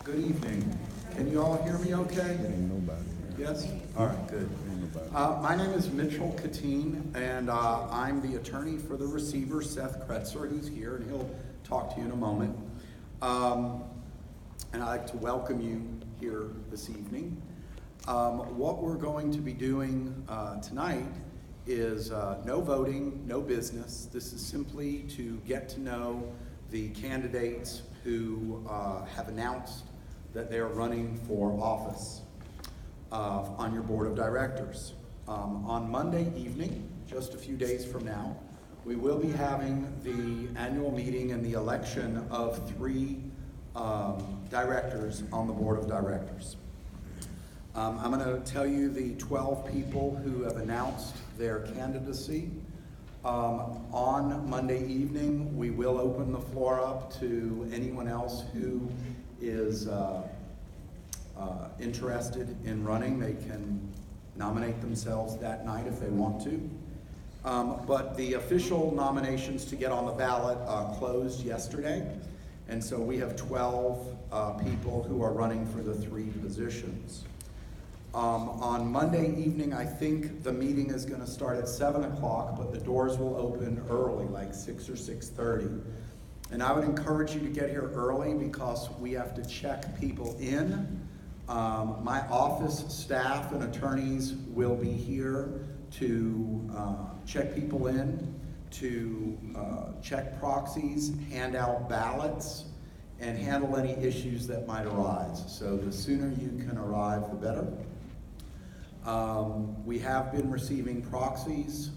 Good evening. Can you all hear me okay? Ain't nobody. Yes? All right, good. Ain't nobody. My name is Mitchell Katine, and I'm the attorney for the receiver, Seth Kretzer, who's here, and he'll talk to you in a moment. And I'd like to welcome you here this evening. What we're going to be doing tonight is no voting, no business. This is simply to get to know the candidates who have announced that they're running for office on your board of directors. On Monday evening, just a few days from now, we will be having the annual meeting and the election of 3 directors on the board of directors. I'm going to tell you the 12 people who have announced their candidacy. On Monday evening, we will open the floor up to anyone else who is interested in running. They can nominate themselves that night if they want to. But the official nominations to get on the ballot closed yesterday. And so we have 12 people who are running for the 3 positions. On Monday evening, I think the meeting is going to start at 7 o'clock, but the doors will open early, like 6 or 6:30. And I would encourage you to get here early because we have to check people in. My office staff and attorneys will be here to check people in, to check proxies, hand out ballots, and handle any issues that might arise. So the sooner you can arrive, the better. We have been receiving proxies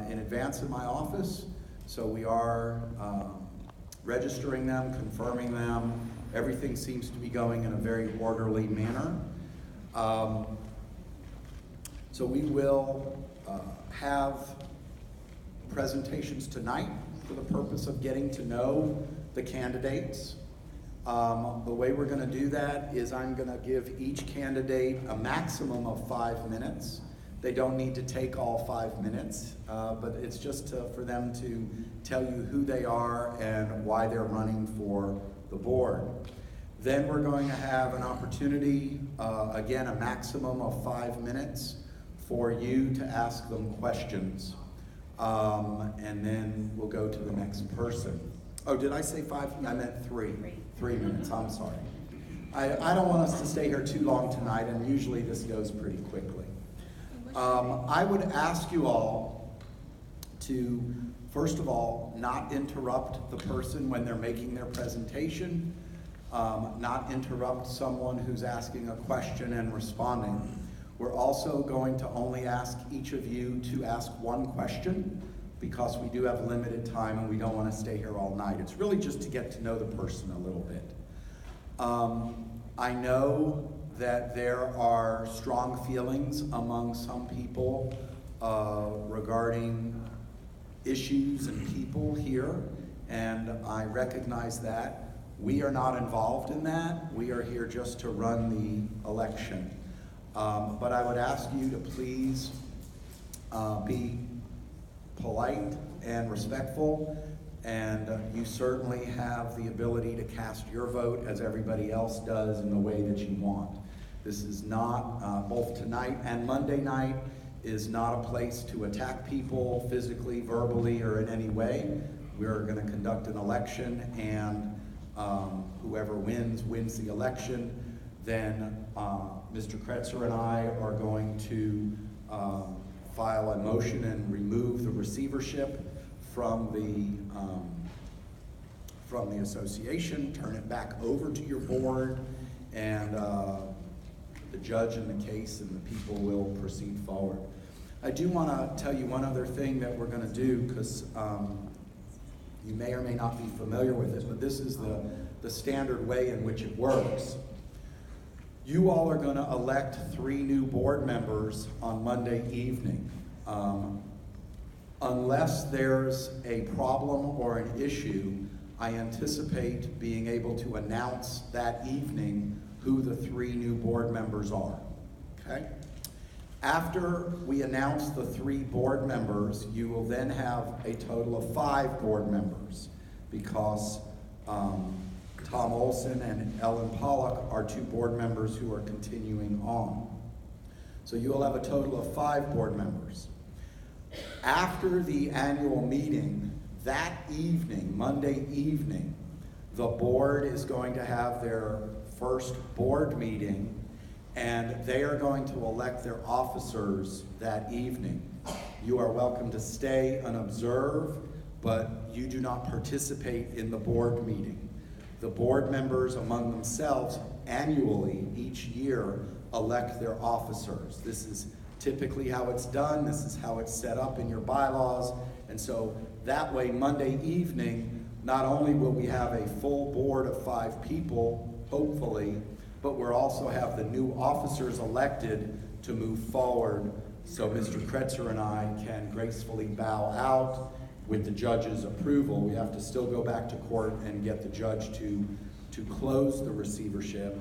in advance in my office, so we are registering them, confirming them. Everything seems to be going in a very orderly manner. So we will have presentations tonight for the purpose of getting to know the candidates. The way we're going to do that is I'm going to give each candidate a maximum of 5 minutes. They don't need to take all 5 minutes, but it's just for them to tell you who they are and why they're running for the board. Then we're going to have an opportunity, again, a maximum of 5 minutes for you to ask them questions. And then we'll go to the next person. Oh, did I say 5? I meant 3. 3 minutes, I'm sorry. I don't want us to stay here too long tonight, and usually this goes pretty quickly. I would ask you all to, first of all, not interrupt the person when they're making their presentation, not interrupt someone who's asking a question and responding. We're also going to only ask each of you to ask 1 question, because we do have limited time and we don't want to stay here all night. It's really just to get to know the person a little bit. I know that there are strong feelings among some people regarding issues and people here, and I recognize that. We are not involved in that. We are here just to run the election. But I would ask you to please be polite and respectful, and you certainly have the ability to cast your vote as everybody else does in the way that you want. This is not, both tonight and Monday night, is not a place to attack people physically, verbally, or in any way. We're going to conduct an election, and whoever wins the election. Then Mr. Kretzer and I are going to file a motion and remove the receivership from the association, turn it back over to your board, and the judge in the case and the people will proceed forward. I do want to tell you one other thing that we're going to do, because you may or may not be familiar with it, but this is the standard way in which it works. You all are going to elect 3 new board members on Monday evening. Unless there's a problem or an issue, I anticipate being able to announce that evening who the 3 new board members are. Okay? After we announce the 3 board members, you will then have a total of 5 board members, because Tom Olson and Ellen Pollock are 2 board members who are continuing on. So you will have a total of 5 board members. After the annual meeting, that evening, Monday evening, the board is going to have their first board meeting, and they are going to elect their officers that evening. You are welcome to stay and observe, but you do not participate in the board meeting. The board members among themselves annually, each year, elect their officers. This is typically how it's done. This is how it's set up in your bylaws. And so that way, Monday evening, not only will we have a full board of 5 people, hopefully, but we'll also have the new officers elected to move forward, so Mr. Kretzer and I can gracefully bow out with the judge's approval. We have to still go back to court and get the judge to close the receivership.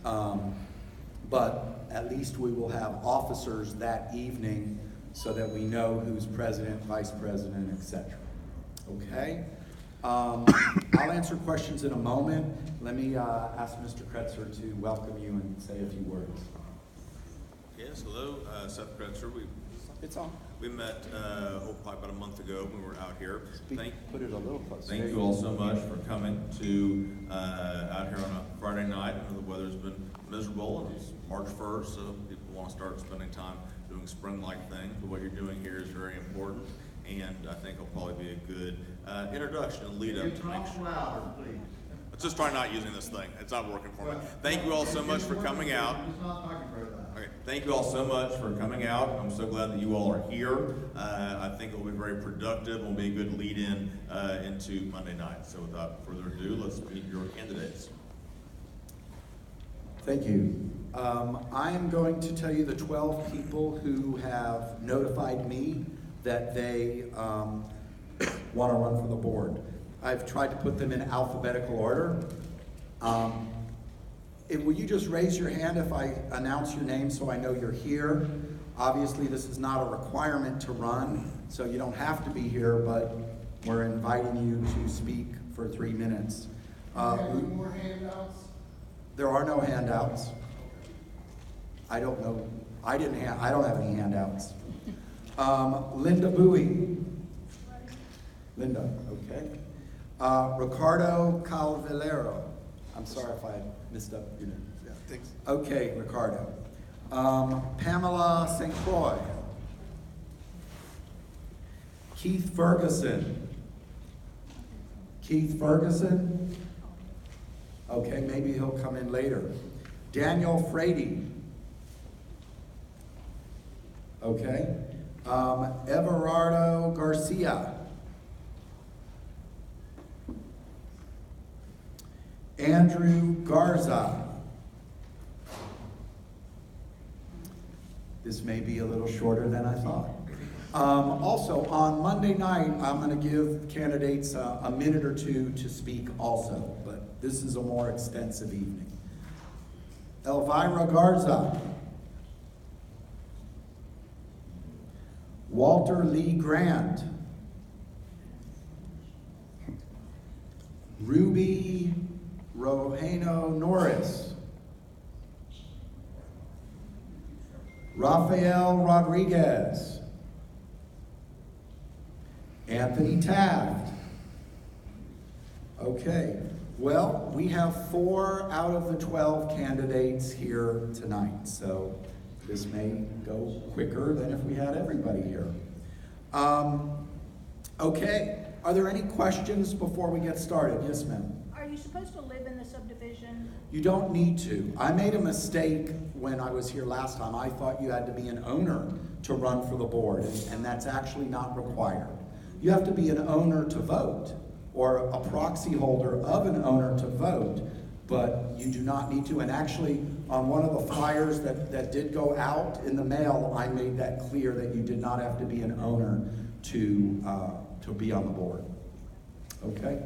But at least we will have officers that evening so that we know who's president, vice president, etc. Okay? I'll answer questions in a moment. Let me ask Mr. Kretzer to welcome you and say a few words. Yes, hello, Seth Kretzer. It's on. We met probably about a month ago when we were out here. Put it a little closer. Thank you all so much for coming to out here on a Friday night. I know the weather's been miserable, and it's March 1st, so people want to start spending time doing spring-like things. But what you're doing here is very important, and I think it'll probably be a good introduction and lead up to make sure. Let's just try not using this thing. It's not working for me. Thank you all so much for coming out. Okay, thank you all so much for coming out. I'm so glad that you all are here. I think it will be very productive. It will be a good lead-in into Monday night. So without further ado, let's meet your candidates. Thank you. I am going to tell you the 12 people who have notified me that they want to run for the board. I've tried to put them in alphabetical order. Will you just raise your hand if I announce your name so I know you're here? Obviously, this is not a requirement to run, so you don't have to be here, but we're inviting you to speak for 3 minutes. Any more handouts? There are no handouts. I don't know. I don't have any handouts. Linda Bowie. Linda, okay. Ricardo Calvalero. I'm sorry if I messed up your name. Yeah, thanks. Okay, Ricardo. Pamela St. Croix. Keith Ferguson. Keith Ferguson? Okay, maybe he'll come in later. Daniel Frady. Okay. Everardo Garcia. Andrew Garza. This may be a little shorter than I thought. Also, on Monday night, I'm going to give candidates a minute or two to speak also, but this is a more extensive evening. Elvira Garza. Walter Lee Grant. Ruby Rojano Norris. Rafael Rodriguez. Anthony Taft. Okay, well, we have 4 out of the 12 candidates here tonight, so this may go quicker than if we had everybody here. Okay, are there any questions before we get started? Yes, ma'am. Are you supposed to live in the subdivision? You don't need to. I made a mistake when I was here last time. I thought you had to be an owner to run for the board, and that's actually not required. You have to be an owner to vote, or a proxy holder of an owner to vote, but you do not need to. And actually, on one of the flyers that did go out in the mail, I made that clear that you did not have to be an owner to be on the board. Okay?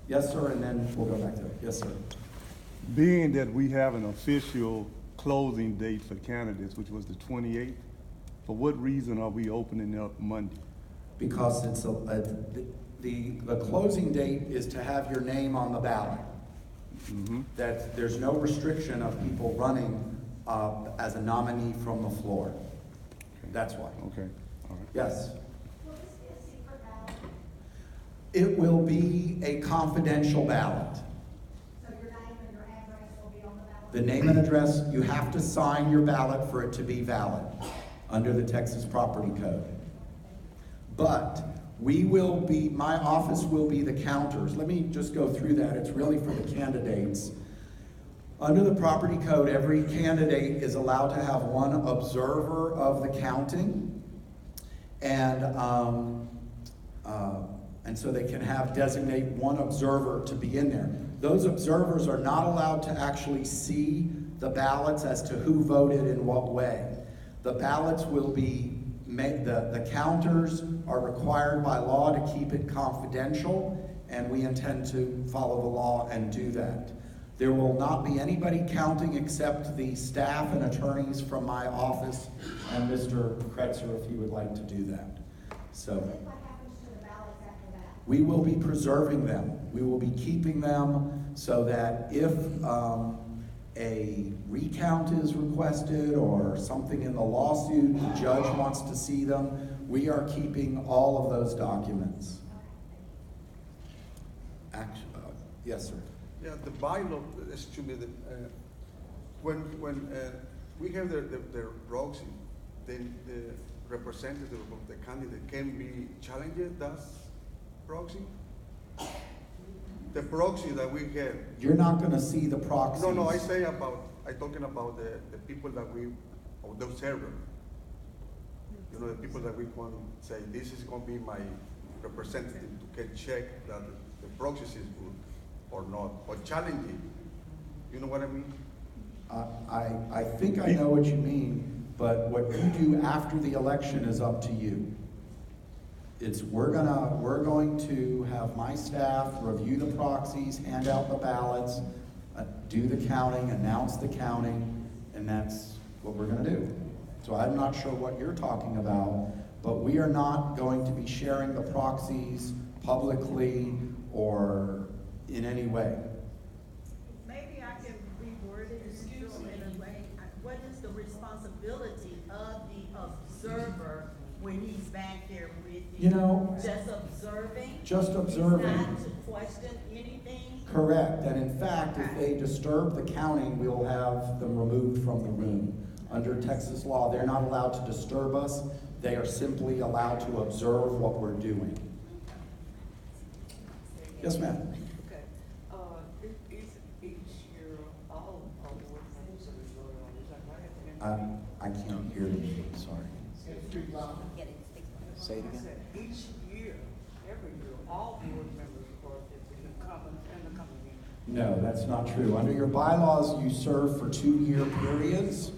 Yes, sir, and then we'll go back to it. Yes, sir. Being that we have an official closing date for candidates, which was the 28th, for what reason are we opening up Monday? Because it's the closing date is to have your name on the ballot. that there's no restriction of people running as a nominee from the floor. That's why. Okay, all right. Yes? Will this be a secret ballot? It will be a confidential ballot. So your name and your address will be on the ballot? The name and address, you have to sign your ballot for it to be valid under the Texas Property Code. But we will be, my office will be the counters. Let me just go through that. It's really for the candidates. Under the property code, every candidate is allowed to have one observer of the counting. And so they can designate one observer to be in there. Those observers are not allowed to actually see the ballots as to who voted in what way. The ballots will be made, the counters are required by law to keep it confidential, and we intend to follow the law and do that. There will not be anybody counting except the staff and attorneys from my office and Mr. Kretzer, if you would like to do that. So What happens to the ballots after that? we will be preserving them. We will be keeping them so that if a recount is requested or something in the lawsuit, the judge wants to see them, we are keeping all of those documents. Yes, sir. Yeah, the bylaw, excuse me, when we have the proxy, then the representative of the candidate can be challenged as proxy? The proxy that we have. You're not gonna see the proxies. No, I'm talking about the people that the observer. You know, the people that we want to say, this is gonna be my representative to can check that the proxy is good or not, or challenging. You know what I mean? I think I know what you mean, but what you do after the election is up to you. We're going to have my staff review the proxies, hand out the ballots, do the counting, announce the counting, and that's what we're gonna do. So I'm not sure what you're talking about, but we are not going to be sharing the proxies publicly or in any way. Maybe I can reword it in a way. What is the responsibility of the observer when he's back there with you? You know, Just observing? just observing. He's not to question anything? Correct, and in fact, if they disturb the counting, we'll have them removed from the room. Under Texas law, they're not allowed to disturb us. They are simply allowed to observe what we're doing. Yes, ma'am. Okay, each year, all board members are voted on, is that right? I can't hear you, sorry. Say it I again. said, each year, every year, all board members are in the coming year. No, that's not true. Under your bylaws, you serve for 2-year periods,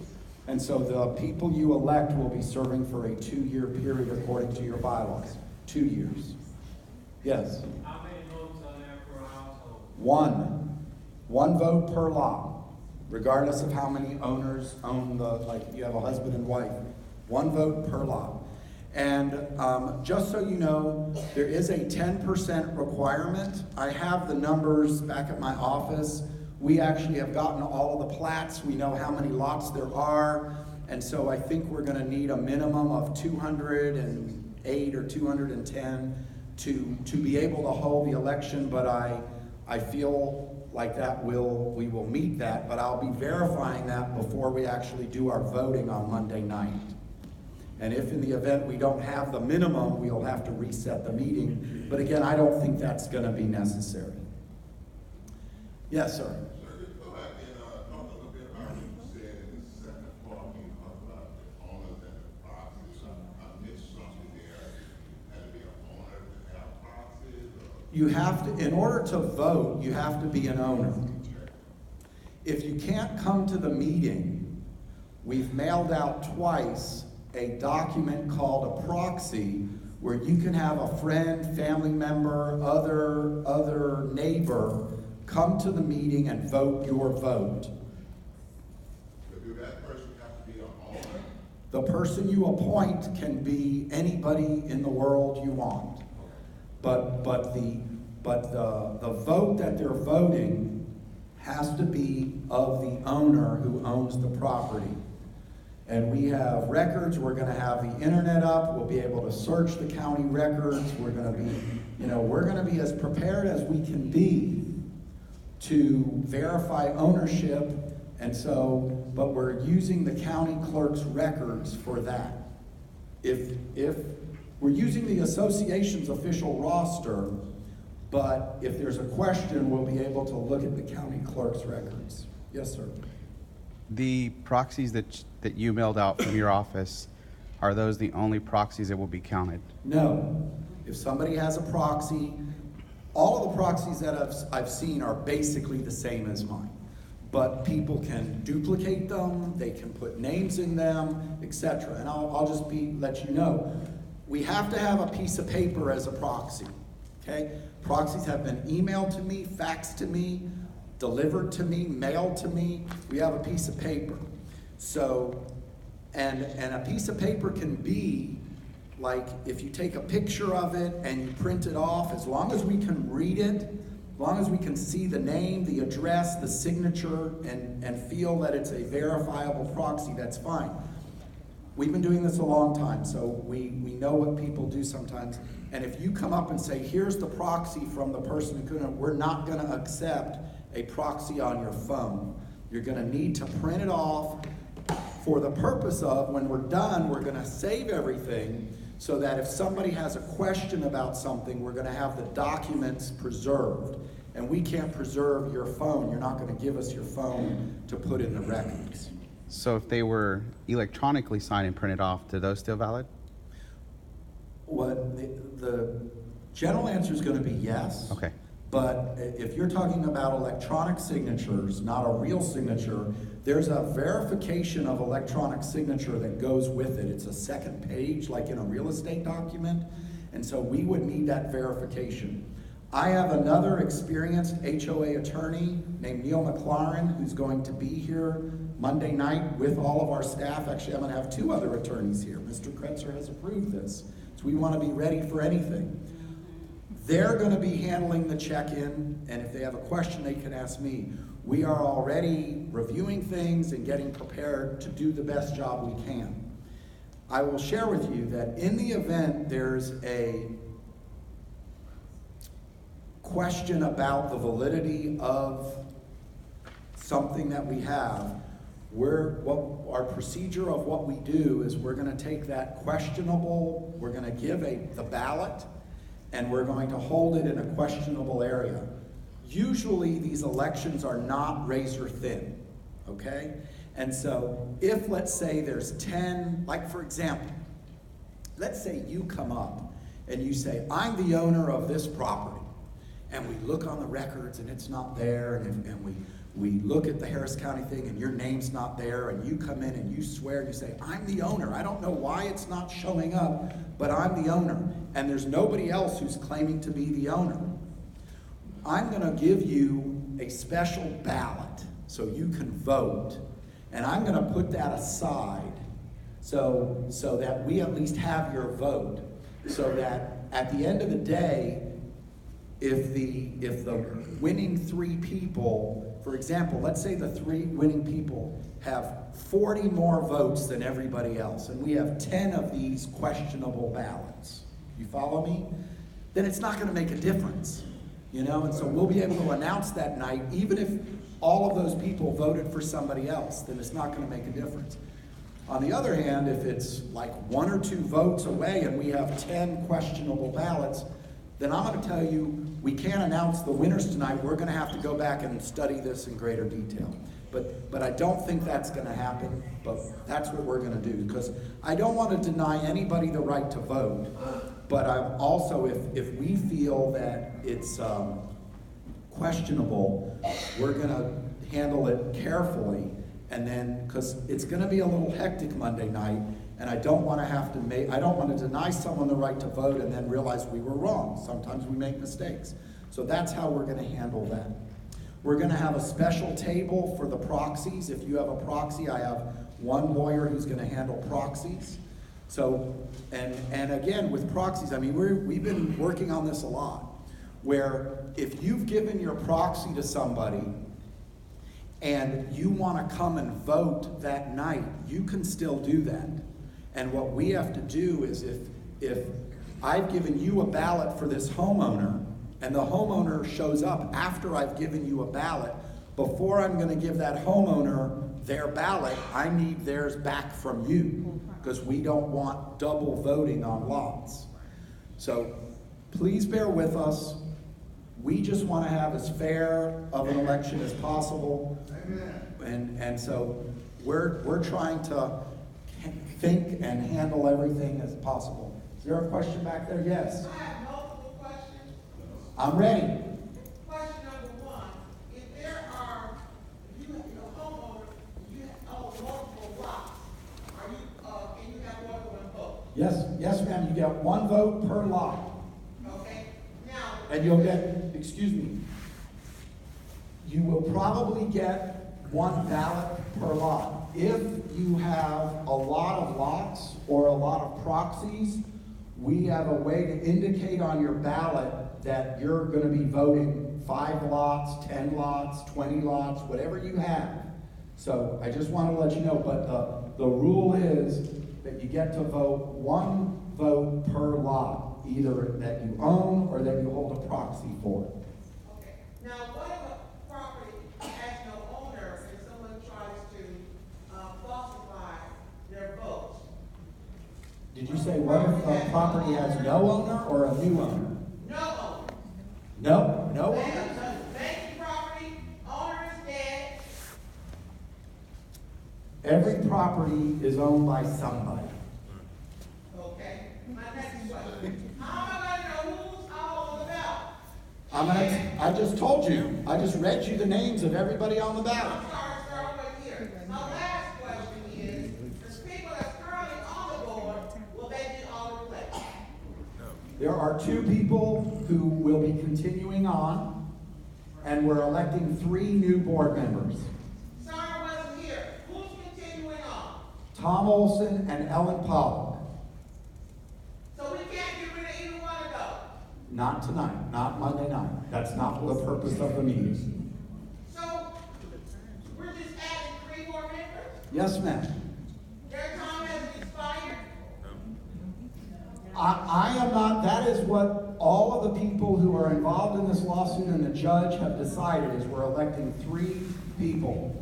and so the people you elect will be serving for a 2-year period according to your bylaws. 2 years. Yes? How many votes are there per household? One vote per lot, regardless of how many owners own like you have a husband and wife. 1 vote per lot. And just so you know, there is a 10% requirement. I have the numbers back at my office. We actually have gotten all of the plats. We know how many lots there are. And so I think we're gonna need a minimum of 208 or 210 to be able to hold the election, but I feel like we will meet that, but I'll be verifying that before we actually do our voting on Monday night. And if in the event we don't have the minimum, we'll have to reset the meeting. But again, I don't think that's gonna be necessary. Yes, sir. Go back and talk a little bit about what you said in the second part about the owners and the proxies. I missed something there. Had to be an owner to have proxies or? You have to, in order to vote, you have to be an owner. If you can't come to the meeting, we've mailed out twice a document called a proxy where you can have a friend, family member, other neighbor come to the meeting and vote your vote. But do that person have to be an owner? The person you appoint can be anybody in the world you want. But the vote that they're voting has to be of the owner who owns the property. And we have records, we're gonna have the internet up, we'll be able to search the county records, we're gonna be as prepared as we can be to verify ownership, and so, but we're using the county clerk's records for that. If we're using the association's official roster, but if there's a question, we'll be able to look at the county clerk's records. Yes, sir. The proxies that you mailed out from your office, are those the only proxies that will be counted? No. If somebody has a proxy, all of the proxies that I've seen are basically the same as mine. But people can duplicate them, they can put names in them, etc. And I'll just let you know, we have to have a piece of paper as a proxy, okay? Proxies have been emailed to me, faxed to me, delivered to me, mailed to me. We have a piece of paper. So, and a piece of paper can be like, if you take a picture of it and you print it off, as long as we can read it, as long as we can see the name, the address, the signature, and feel that it's a verifiable proxy, that's fine. We've been doing this a long time, so we know what people do sometimes. And if you come up and say, here's the proxy from the person who couldn't, we're not gonna accept a proxy on your phone. You're gonna need to print it off for the purpose of, when we're done, we're gonna save everything so that if somebody has a question about something, we're gonna have the documents preserved. And we can't preserve your phone. You're not gonna give us your phone to put in the records. So if they were electronically signed and printed off, are those still valid? What the general answer is gonna be yes. Okay. But if you're talking about electronic signatures, not a real signature, there's a verification of electronic signature that goes with it. It's a second page, like in a real estate document, and so we would need that verification. I have another experienced HOA attorney named Neil McLaren who's going to be here Monday night with all of our staff. Actually, I'm gonna have two other attorneys here. Mr. Kretzer has approved this, so we wanna be ready for anything. They're gonna be handling the check-in, and if they have a question, they can ask me. We are already reviewing things and getting prepared to do the best job we can. I will share with you that in the event there's a question about the validity of something that we have, our procedure of what we do is we're gonna take that questionable, we're gonna give the ballot, and we're going to hold it in a questionable area. Usually these elections are not razor thin, okay? And so if, let's say there's 10, like for example, let's say you come up and you say, I'm the owner of this property, and we look on the records and it's not there, and we look at the Harris County thing and your name's not there, and you come in and you swear and you say, I'm the owner. I don't know why it's not showing up, but I'm the owner, and there's nobody else who's claiming to be the owner. I'm gonna give you a special ballot so you can vote, and I'm gonna put that aside so that we at least have your vote, so that at the end of the day, if the winning 3 people, for example, let's say the 3 winning people have 40 more votes than everybody else, and we have 10 of these questionable ballots. You follow me? Then it's not gonna make a difference, you know? And so we'll be able to announce that night, even if all of those people voted for somebody else, then it's not gonna make a difference. On the other hand, if it's like 1 or 2 votes away and we have 10 questionable ballots, then I'm gonna tell you, we can't announce the winners tonight. We're gonna have to go back and study this in greater detail. But I don't think that's gonna happen, but that's what we're gonna do, because I don't wanna deny anybody the right to vote, but I'm also, if we feel that it's questionable, we're gonna handle it carefully, and then, because it's gonna be a little hectic Monday night, and I don't want to deny someone the right to vote and then realize we were wrong. Sometimes we make mistakes. So that's how we're gonna handle that. We're gonna have a special table for the proxies. If you have a proxy, I have one lawyer who's gonna handle proxies. So, and again, with proxies, I mean, we've been working on this a lot, where if you've given your proxy to somebody and you want to come and vote that night, you can still do that. And what we have to do is if I've given you a ballot for this homeowner, and the homeowner shows up after I've given you a ballot, before I'm gonna give that homeowner their ballot, I need theirs back from you, because we don't want double voting on lots. So please bear with us. We just want to have as fair of an election as possible. And so we're trying to think and handle everything as possible. Is there a question back there? Yes. I have multiple questions. I'm ready. Question number one, if there are, if you have a homeowner, you own multiple lots, are you, can you have more than one vote? Yes, ma'am, you get one vote per lot. Okay, now. And you'll get, excuse me, you will probably get one ballot per lot. If you have a lot of lots or a lot of proxies, we have a way to indicate on your ballot that you're gonna be voting 5 lots, 10 lots, 20 lots, whatever you have. So I just wanna let you know, but the rule is that you get to vote 1 vote per lot, either that you own or that you hold a proxy for. Okay, now what if a property has no owner and someone tries to falsify their vote? Did you say what if a property has no owner or a new owner? No owner. No owner? Vacant property, owner is dead. Every property is owned by somebody. Okay, my next question. How am I gonna know who's all on the ballot? I just told you. I just read you the names of everybody on the ballot. I'm sorry, start over here. My last question is, the people that's currently on the board, will they be all replaced? There are 2 people who will be continuing on, and we're electing 3 new board members. Sorry, wasn't here. Who's continuing on? Tom Olson and Ellen Pollock. So we can't get rid of either one of those? Not tonight, not Monday night. That's not the purpose of the meeting. So, we're just adding 3 more members? Yes, ma'am. Their time has expired? I am not, that is what all of the people who are involved in this lawsuit and the judge have decided, is we're electing 3 people.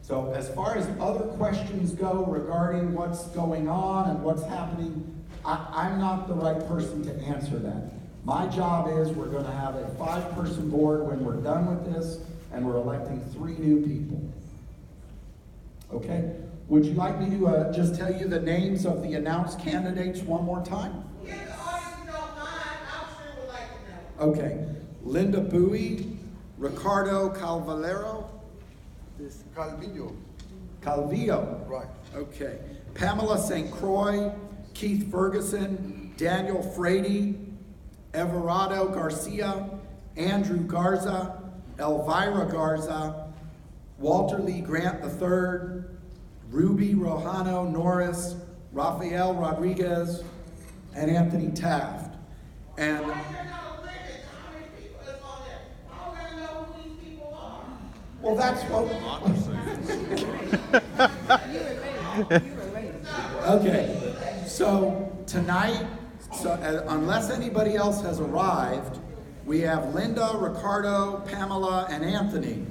So as far as other questions go regarding what's going on and what's happening, I'm not the right person to answer that. My job is we're gonna have a 5-person board when we're done with this, and we're electing 3 new people. Okay? Would you like me to just tell you the names of the announced candidates one more time? If the audience don't mind, I sure would like to know. Okay. Linda Bowie, Ricardo Calvalero, Calvillo. Right. Okay. Pamela St. Croix, Keith Ferguson, Daniel Frady, Everardo Garcia, Andrew Garza, Elvira Garza, Walter Lee Grant III, Ruby Rojano Norris, Rafael Rodriguez, and Anthony Taft. And Why is there not a limit to how many people is on there? How are we gonna know who these people are? well, that's what. Okay, so tonight, unless anybody else has arrived, we have Linda, Ricardo, Pamela, and Anthony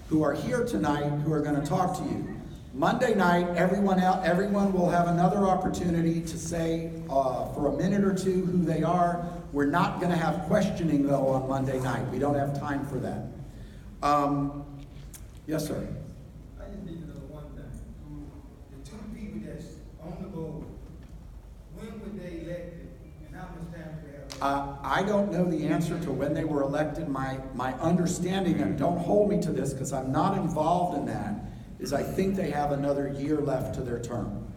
who are here tonight who are going to talk to you. Monday night, everyone will have another opportunity to say for a minute or 2 who they are. We're not going to have questioning though on Monday night. We don't have time for that. Yes, sir. I just need to know one thing. The 2 people that's on the board, when were they elected and how much time do they have? I don't know the answer to when they were elected. My understanding, and don't hold me to this because I'm not involved in that, is I think they have another year left to their term.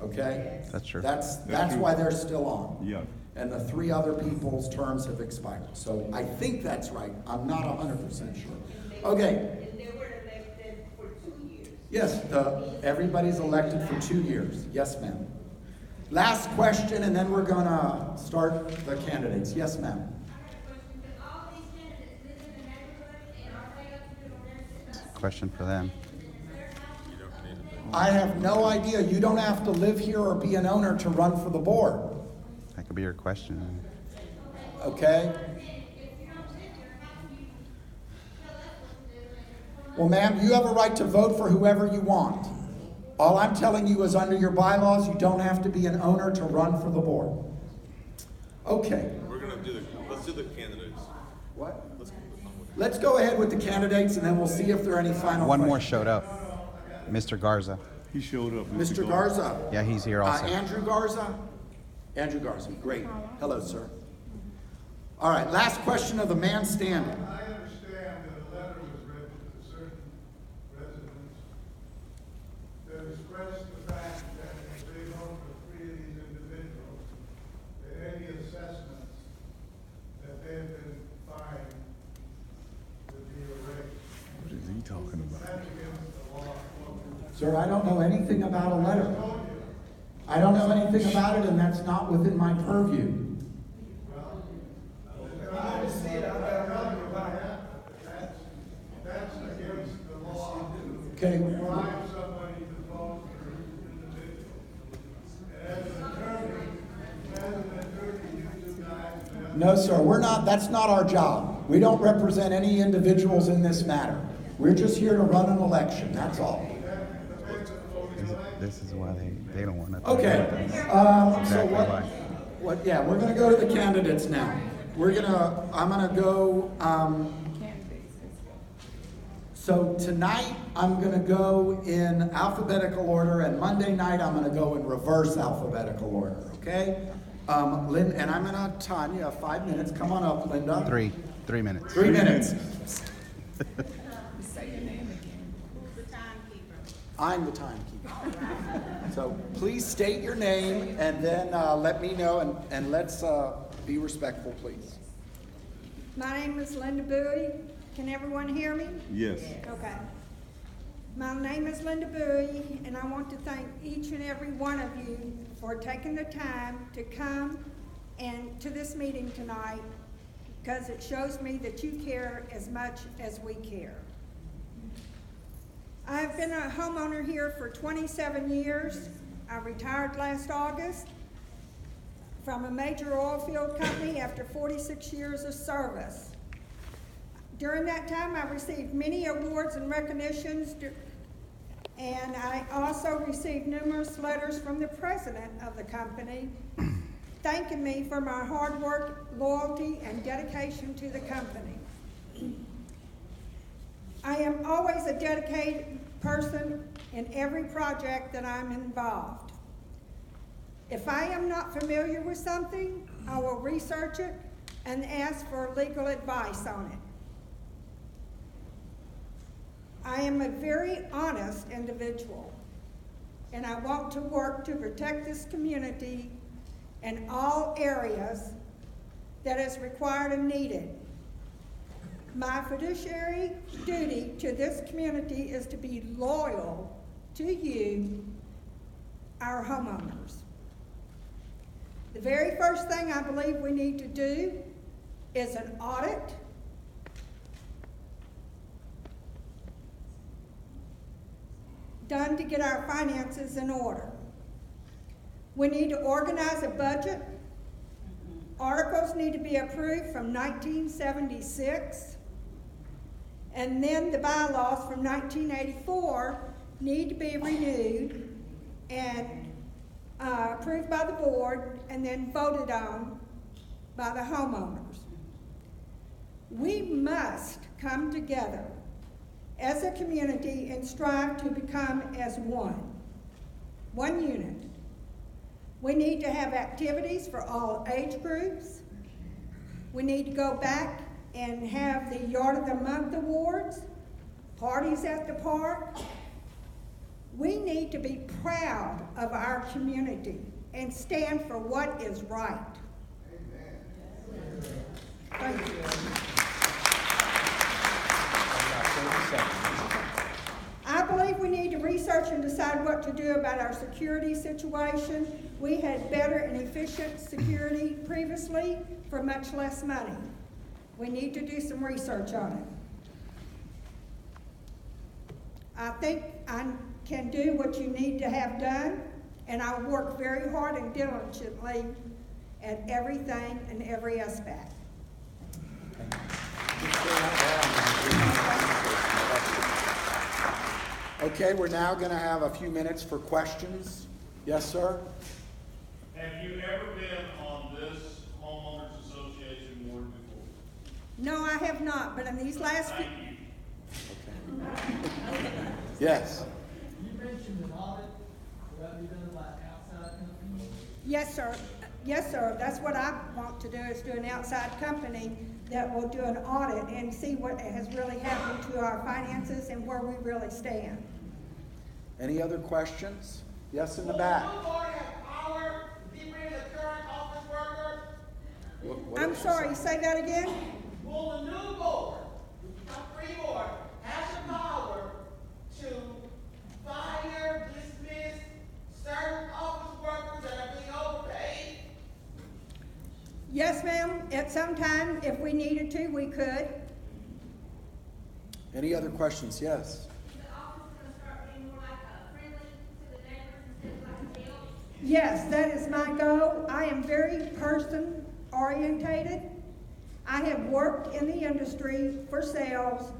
Okay? That's true. That's why they're still on. Yeah. And the 3 other people's terms have expired. So I think that's right. I'm not 100% sure. Okay. And they were elected for 2 years. Yes, everybody's elected for 2 years. Yes, ma'am. Last question, and then we're gonna start the candidates. Yes, ma'am. All these candidates live in the neighborhood and are they up to question for them. You don't need to. I have no idea. You don't have to live here or be an owner to run for the board, That could be your question. okay? Well, ma'am, you have a right to vote for whoever you want. All I'm telling you is under your bylaws, you don't have to be an owner to run for the board. Okay. We're gonna let's do the candidates. What? Let's Let's go ahead with the candidates and then we'll see if there are any final One more questions. showed up. Mr. Garza. He showed up. Mr. Garza. Yeah, he's here also. Andrew Garza? Andrew Garza, great. Hello, sir. All right, last question of the man standing. I understand that a letter was written to certain residents that expressed the fact that if they vote for three of these individuals, that any assessments that they have been fined would be erased. What is he talking about? That's against the law. Sir, I don't know anything about a letter. I don't know anything about it, and that's not within my purview. I just see it, I'm not telling you about it. That's against the law. Okay, Bribe somebody to vote for an individual. And as an attorney, you two guys have. no, sir, we're not, that's not our job. We don't represent any individuals in this matter. We're just here to run an election, that's all. This is why they don't want to. Okay, so Exactly why. yeah, we're gonna go to the candidates now. I'm gonna go, so tonight, I'm gonna go in alphabetical order, and Monday night, I'm gonna go in reverse alphabetical order, okay? Lynn, and I'm gonna time you, have 5 minutes, come on up, Linda. 3 minutes. 3 minutes. Who's the timekeeper? I'm the timekeeper. So please state your name and then let me know and let's be respectful, please. My name is Linda Bowie. Can everyone hear me? Yes. Okay. My name is Linda Bowie, and I want to thank each and every one of you for taking the time to come and to this meeting tonight, because it shows me that you care as much as we care. I've been a homeowner here for 27 years. I retired last August from a major oil field company after 46 years of service. During that time, I received many awards and recognitions, and I also received numerous letters from the president of the company thanking me for my hard work, loyalty, and dedication to the company. I am always a dedicated person in every project that I'm involved. If I am not familiar with something, I will research it and ask for legal advice on it. I am a very honest individual, and I want to work to protect this community in all areas that is required and needed. My fiduciary duty to this community is to be loyal to you, our homeowners. The very first thing I believe we need to do is an audit done to get our finances in order. We need to organize a budget. Articles need to be approved from 1976. And then the bylaws from 1984 need to be renewed and approved by the board and then voted on by the homeowners. We must come together as a community and strive to become as one unit. We need to have activities for all age groups. We need to go back and have the Yard of the Month awards, parties at the park. We need to be proud of our community and stand for what is right. Amen. Thank you. I believe we need to research and decide what to do about our security situation. We had better and efficient security previously for much less money. We need to do some research on it. I think I can do what you need to have done, and I work very hard and diligently at everything and every aspect. Okay, we're now going to have a few minutes for questions. Yes, sir? Have you ever been on this homeowners association board before? No, I have not, but in these last few, Thank you. Okay. Yes. You mentioned an audit, will that be done by outside company? yes, sir. Yes, sir. That's what I want to do, is do an outside company that will do an audit and see what has really happened to our finances and where we really stand. Any other questions? Yes, in the Will back. the new board have power to get rid of the current office workers? What I'm did you sorry, say? say that again? Will the new board, a free board, have the power to fire, dismiss certain office workers that are being overpaid? Yes, ma'am. At some time, if we needed to, we could. Any other questions? Yes. The office is gonna start being more like friendly to the neighbors instead of like a jail. Yes, that is my goal. I am very person-orientated. I have worked in the industry for sales,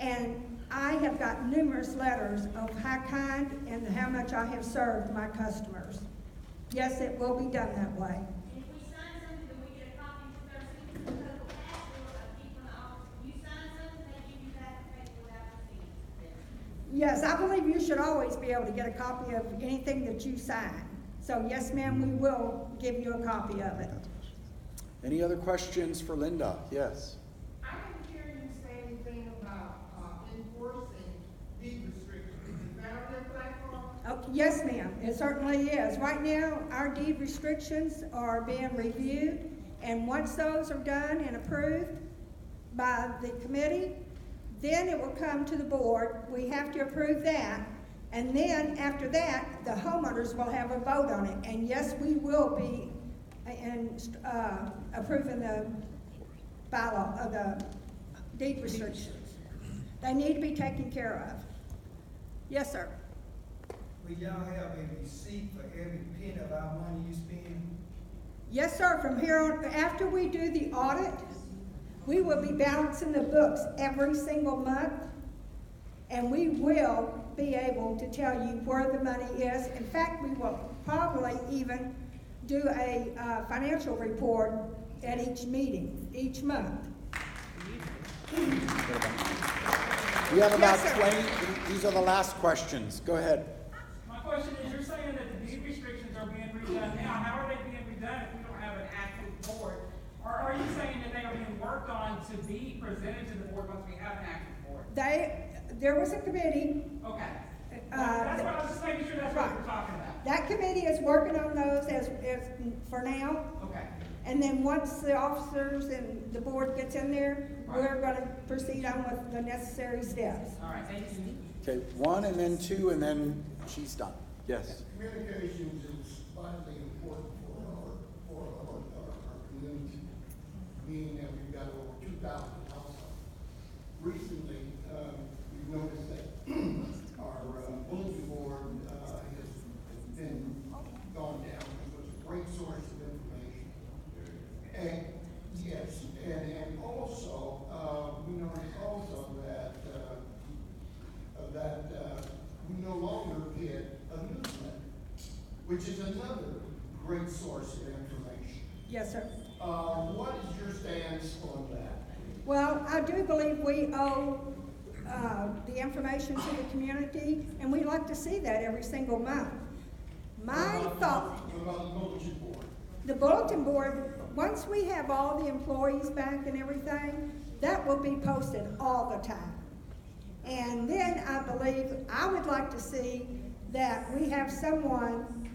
and I have got numerous letters of how kind and how much I have served my customers. Yes, it will be done that way. And if we sign something, then we get a copy with our signature, because the past, there were people in the office, you sign something, they give you that paper without your signature. Yes, I believe you should always be able to get a copy of anything that you sign. So yes, ma'am, we will give you a copy of it. Any other questions for Linda? Yes. I didn't hear you say anything about, enforcing deed restrictions. Is that on your platform? Oh, yes, ma'am, it certainly is. Right now, our deed restrictions are being reviewed, and once those are done and approved by the committee, then it will come to the board. We have to approve that, and then after that, the homeowners will have a vote on it. And yes, we will be approving the bylaw of the deed restrictions. They need to be taken care of. Yes, sir. Will y'all have a receipt for every penny of our money you spend? Yes, sir. From here on, after we do the audit, we will be balancing the books every single month, and we will be able to tell you where the money is. In fact, we will probably even do a financial report at each meeting, each month. We have about Yes, sir. 20, these are the last questions. Go ahead. My question is, you're saying that the deed restrictions are being redone now. How are they being redone if we don't have an active board? Or are you saying that they are being worked on to be presented to the board once we have an active board? There was a committee. Okay. That's what I was just making sure that's what we're talking about. That committee is working on those as for now. Okay. And then once the officers and the board gets in there, we're gonna proceed on with the necessary steps. All right, thank you. Okay, 1 and then 2 and then she's done. Yes. Communications is vitally important for our community, being that we've got over 2,000 households. Recently, we've noticed that our bulletin board has been gone down. It was a great source of information. And yes, and also, we noticed also that we no longer get a newsletter, which is another great source of information. Yes, sir. What is your stance on that? Well, I do believe we owe the information to the community, and we like to see that every single month. My thought, What about the bulletin board? the bulletin board, once we have all the employees back and everything, that will be posted all the time. And then I believe, I would like to see that we have someone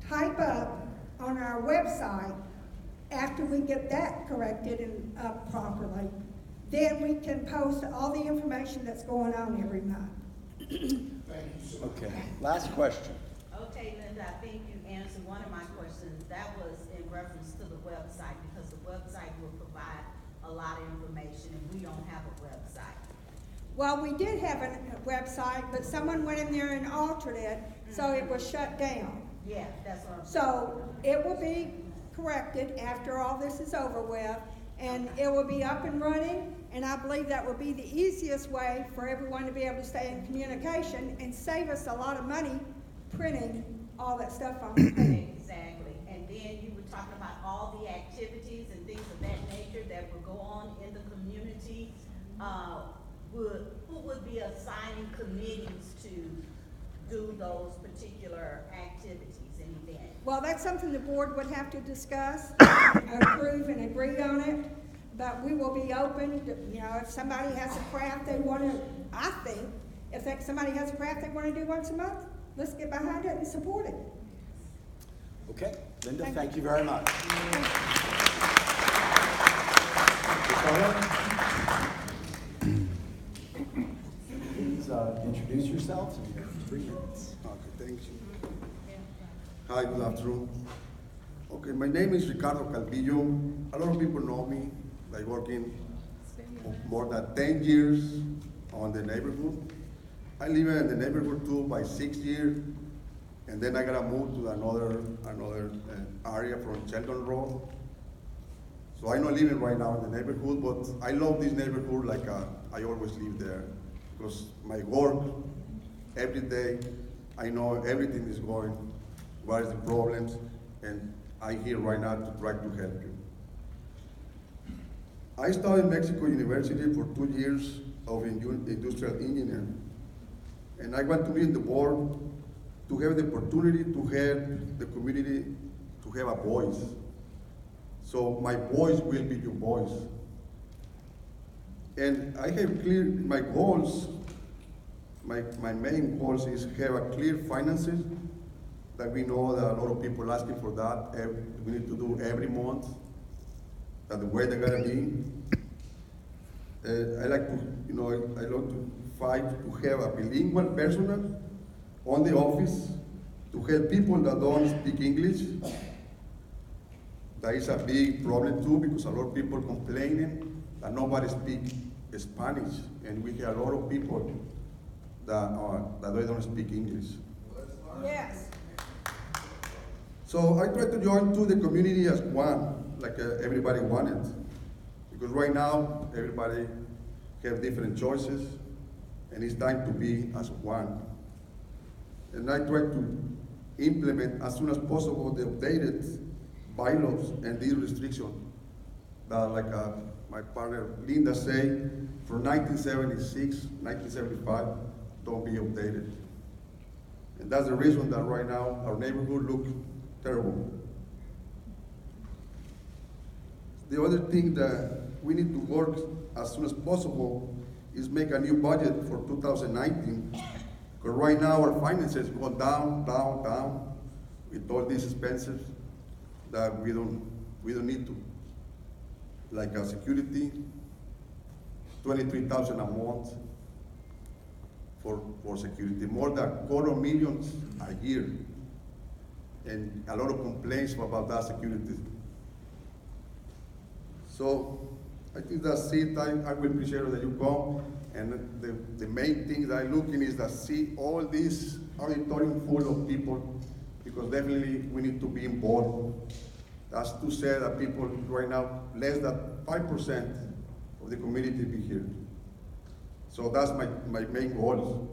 type up on our website after we get that corrected and up properly. Then we can post all the information that's going on every month. Thank you so much. Okay, last question. Okay, Linda, I think you answered one of my questions. That was in reference to the website, because the website will provide a lot of information, and we don't have a website. Well, we did have a website, but someone went in there and altered it, so it was shut down. Yeah, that's what I'm. So it will be corrected after all this is over with, and it will be up and running, and I believe that will be the easiest way for everyone to be able to stay in communication and save us a lot of money printing all that stuff on the page. Exactly, and then you were talking about all the activities and things of that nature that would go on in the community. Who would be assigning committees to do those particular activities and events? Well, that's something the board would have to discuss, approve and agree on it, but we will be open to, you know, if somebody has a craft they want to, I think, if somebody has a craft they want to do once a month, let's get behind it and support it. Okay, Linda, thank you very much. Please introduce yourselves in your 3 minutes. Okay, thank you. Hi, good afternoon. Okay, my name is Ricardo Calvillo. A lot of people know me, like working more than 10 years on the neighborhood. I live in the neighborhood too by 6 years, and then I gotta move to another area from Sheldon Road. So I'm not living right now in the neighborhood, but I love this neighborhood like I always live there. Because my work, every day, I know everything is going, what is the problems, and I'm here right now to try to help you. I studied Mexico University for 2 years of industrial engineering. And I want to be in the board to have the opportunity to help the community to have a voice. So my voice will be your voice. And I have clear my goals. My main goals is have a clear finances that we know that a lot of people asking for that. We need to do every month. That the way they're gonna be. I like to, you know, I love to fight to have a bilingual personnel on the office to help people that don't speak English. That is a big problem too, because a lot of people complaining that nobody speaks Spanish, and we have a lot of people that they don't speak English. Yes. So I try to join to the community as one, like everybody wanted, because right now everybody have different choices, and it's time to be as one. And I try to implement as soon as possible the updated bylaws and these restrictions that, like my partner Linda say, from 1976, 1975, don't be updated. And that's the reason that right now our neighborhood looks terrible. The other thing that we need to work as soon as possible is make a new budget for 2019. Because right now our finances go down, down, down with all these expenses that we don't need to. Like a security, $23,000 a month for security, more than $250 million a year. And a lot of complaints about that security. So I think that's it. I will appreciate that you come. And the main thing that I'm looking is that see all this auditorium full of people, because definitely we need to be involved. That's to say that people right now, less than 5% of the community be here. So that's my main goal.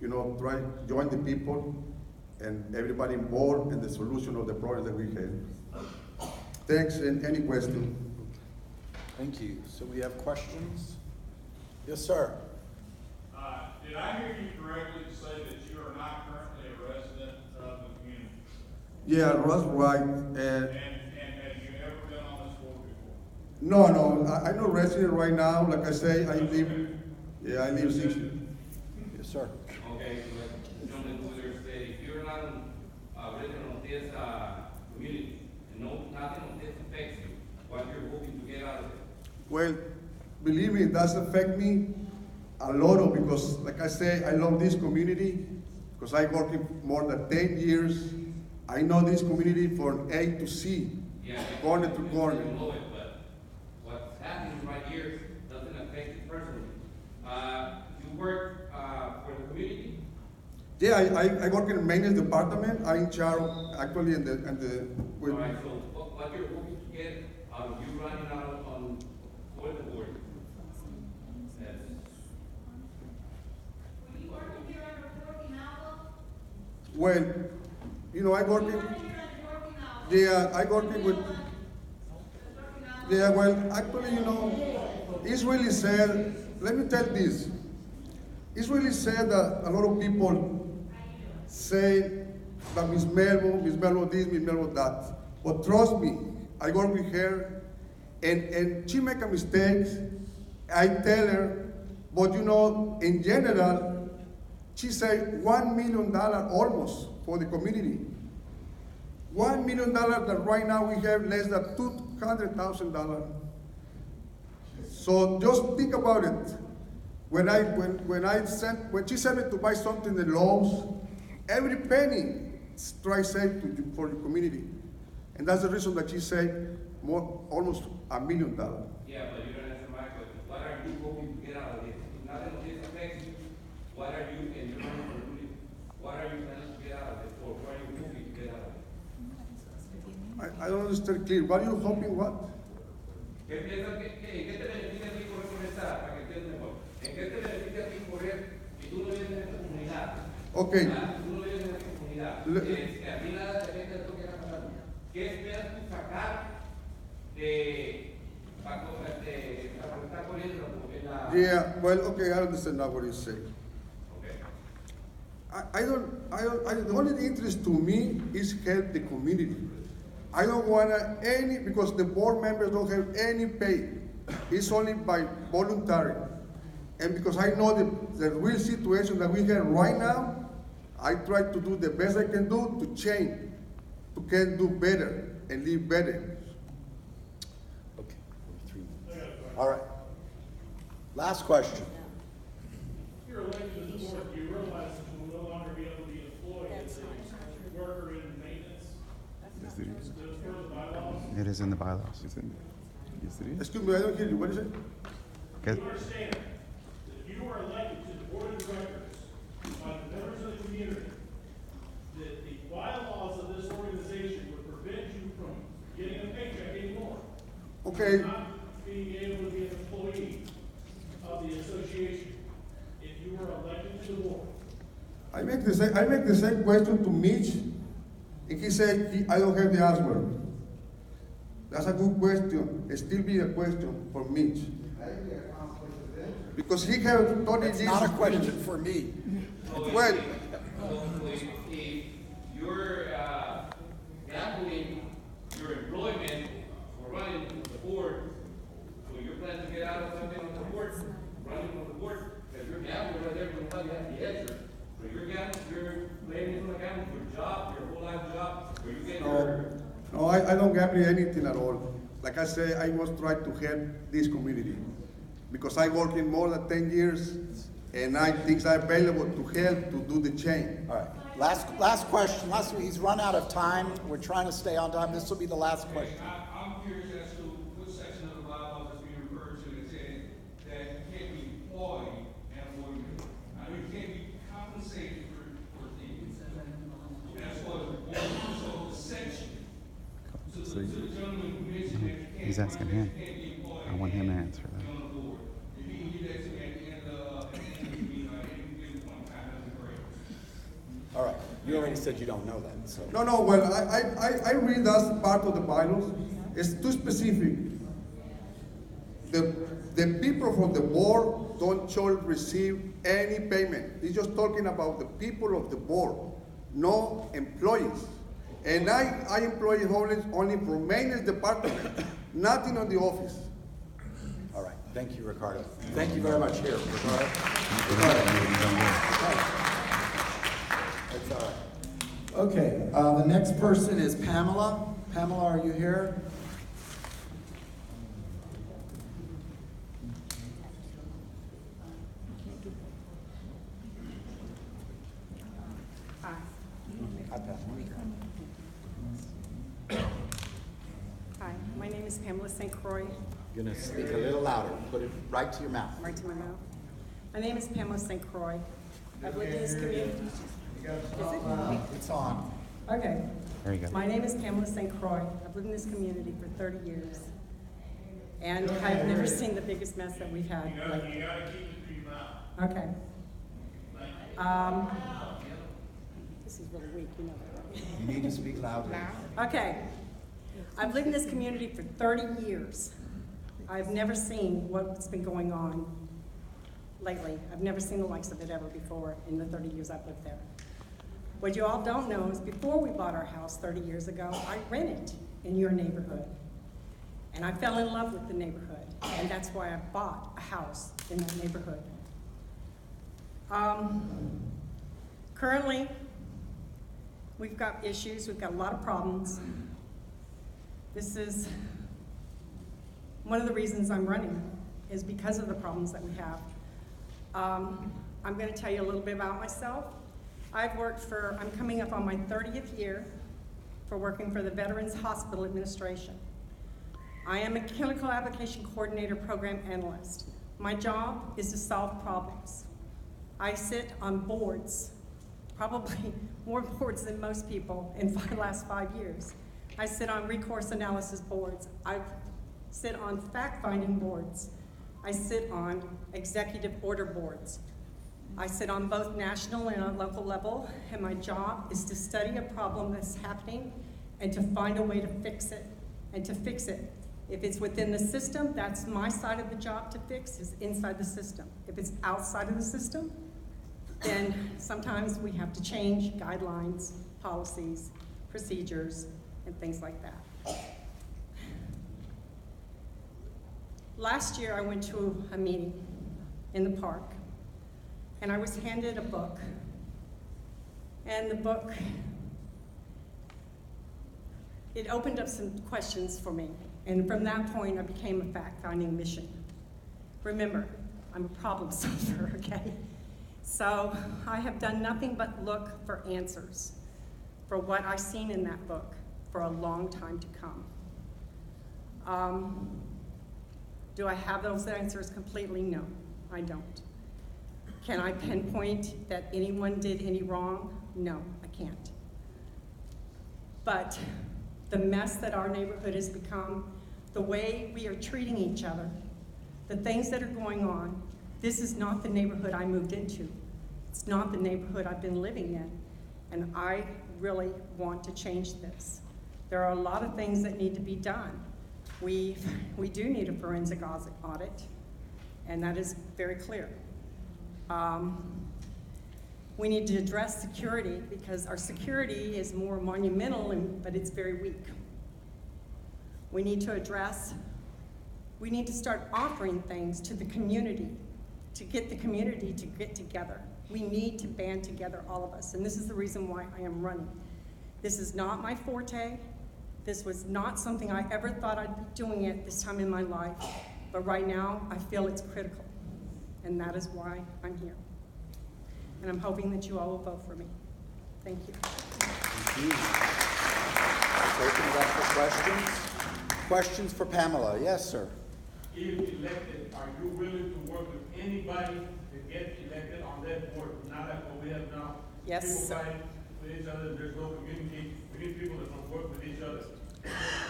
You know, try join the people and everybody involved in the solution of the problem that we have. Thanks, and any question? Thank you. So we have questions? Yes, sir. Did I hear you correctly to say that you are not currently a resident of the community? Yeah, that's right. And have you ever been on this board before? No, I'm not resident right now. Like I say, I live 6 years. Yes, sir. Okay, so John Wheeler said, if you're not a resident of this community, and nothing of this affects you, what you're hoping to get out of it? Well, believe me, it does affect me a lot because, like I say, I love this community because I worked more than 10 years. I know this community from A to C, corner to corner. You know it, but what's happening right here doesn't affect you personally. You work, for the community? Yeah, I work in the maintenance department. I'm in charge actually in the with, All right, so what you're hoping to get out of you running out on, for the board? That's, Were you working here under working hours? well, you know, I work Were you in, working here under working hours? yeah, I working with, yeah, well, actually, you know, it's really sad. Let me tell this. It's really sad that a lot of people say that Miss Melbo this, Miss Melbo that. But trust me, I work with her, and she make a mistake. I tell her, but you know, in general, she said $1 million almost for the community. $1 million that right now we have less than $200,000. So just think about it. When she sent me to buy something in Lowe's, every penny try save for the community, and that's the reason that she said almost $1 million. yeah, but you don't answer my question. What are you hoping to get out of this? If nothing of this affects you, what are you, and you're running for the community, what are you planning to get out of this, or what are you hoping to get out of it? I don't understand clear. What are you hoping? What? ¿Qué piensas en qué te beneficia a ti correr con esta, para que entiendas mejor? ¿En qué te beneficia a ti correr si tú no vives en esta comunidad? Okay. ¿Ah? Tú no vives en esta comunidad. A ti nada te afecta de lo que está pasando. ¿Qué esperas tú sacar para estar corriendo en la... Yeah. Well, okay. I understand now what you say. Okay. The only interest to me is help the community. I don't want any, because the board members don't have any pay. It's only by voluntary. And because I know the real situation that we have right now, I try to do the best I can do to change, to can do better and live better. Okay. All right. Last question. If you're elected to the board, do you realize that you will no longer be able to be employed as a worker in maintenance? Yes, it is. Those were the bylaws. It is in the bylaws. It's in there. Yes, it is. Excuse me, I don't hear you. What is it? Okay. You understand that if you are elected to the board of directors by the members of the community, that the bylaws of this organization would prevent you from getting a paycheck anymore. Okay. Not being able to be an employee of the association if you were elected to the board. I make the same question to Mitch, and he said, I don't have the answer. That's a good question. It still be a question for Mitch. Because he has 30 It's years. not a question for me. Well, So if you're gambling your employment for running the board, so you're planning to get out of something on the board, running on the board, because you're gambling right there, you don't have the answer. So you're gambling, you're playing into a gamble, your job, your whole life job, where you get your... no, I don't gamble anything at all. Like I say, I must try to help this community. Because I work in more than 10 years, and I think I'm available to help to do the change. All right. Last question. He's run out of time. We're trying to stay on time. This will be the last question. I'm curious as to what section of the bylaws is being referred to that says that you can't be employed and avoid. I know you can't be compensated for things. That's what the section. To the gentleman who mentioned that you can't. He's asking him. Can't be employed. I want him to answer that. On the board. If he can give that to me at the end of the meeting, any given point in time, that'd be great. All right. You already said you don't know that, so. No, well, I read that part of the bylaws. It's too specific. The people from the board should receive any payment. It's just talking about the people of the board, no employees. And I employ only for maintenance department, nothing on the office. All right. Thank you, Ricardo. Thank you very much. Here, Ricardo. That's all right. Okay, the next person is Pamela. Pamela, are you here? Hi. Hi, Pamela. Hi, my name is Pamela St. Croix, You're gonna speak a little louder. Put it right to your mouth. right to my mouth. My name is Pamela St. Croix. I've lived in this community. It's on. Okay. There you go. My name is Pamela St. Croix. I've lived in this community for 30 years. And I've never seen the biggest mess that we've had. You gotta keep it to your mouth. Okay. This is really weak, you know that, right? You need to speak loudly. Okay. I've lived in this community for 30 years. I've never seen what's been going on lately. I've never seen the likes of it ever before in the 30 years I've lived there. What you all don't know is before we bought our house 30 years ago, I rented in your neighborhood. And I fell in love with the neighborhood. And that's why I bought a house in that neighborhood. Currently, we've got issues, we've got a lot of problems. This is one of the reasons I'm running, is because of the problems that we have. I'm gonna tell you a little bit about myself. I'm coming up on my 30th year for working for the Veterans Hospital Administration. I am a clinical application coordinator program analyst. My job is to solve problems. I sit on boards, probably more boards than most people in the last 5 years. I sit on recourse analysis boards. I sit on fact-finding boards. I sit on executive order boards. I sit on both national and on local level, and my job is to study a problem that's happening and to find a way to fix it, and to fix it. If it's within the system, that's my side of the job to fix, is inside the system. If it's outside of the system, then sometimes we have to change guidelines, policies, procedures, and things like that. Last year, I went to a meeting in the park, and I was handed a book. And the book, it opened up some questions for me. And from that point, I became a fact-finding mission. Remember, I'm a problem solver, okay? So I have done nothing but look for answers for what I've seen in that book for a long time to come. Do I have those answers completely? No, I don't. Can I pinpoint that anyone did any wrong? No, I can't. But the mess that our neighborhood has become, the way we are treating each other, the things that are going on, this is not the neighborhood I moved into. It's not the neighborhood I've been living in, and I really want to change this. There are a lot of things that need to be done. We do need a forensic audit, and that is very clear. We need to address security, because our security is more monumental, but it's very weak. We need to start offering things to the community, to get the community to get together. We need to band together, all of us, and this is the reason why I am running. This is not my forte. This was not something I ever thought I'd be doing at this time in my life, but right now I feel it's critical, and that is why I'm here. And I'm hoping that you all will vote for me. Thank you. Thank you. Let's open it up for questions. Questions for Pamela? Yes, sir. If elected, are you willing to work with anybody to get elected on that board? Not like what we have now. Yes, People sir. fight with each other, there's no community. We need people that can work with each other.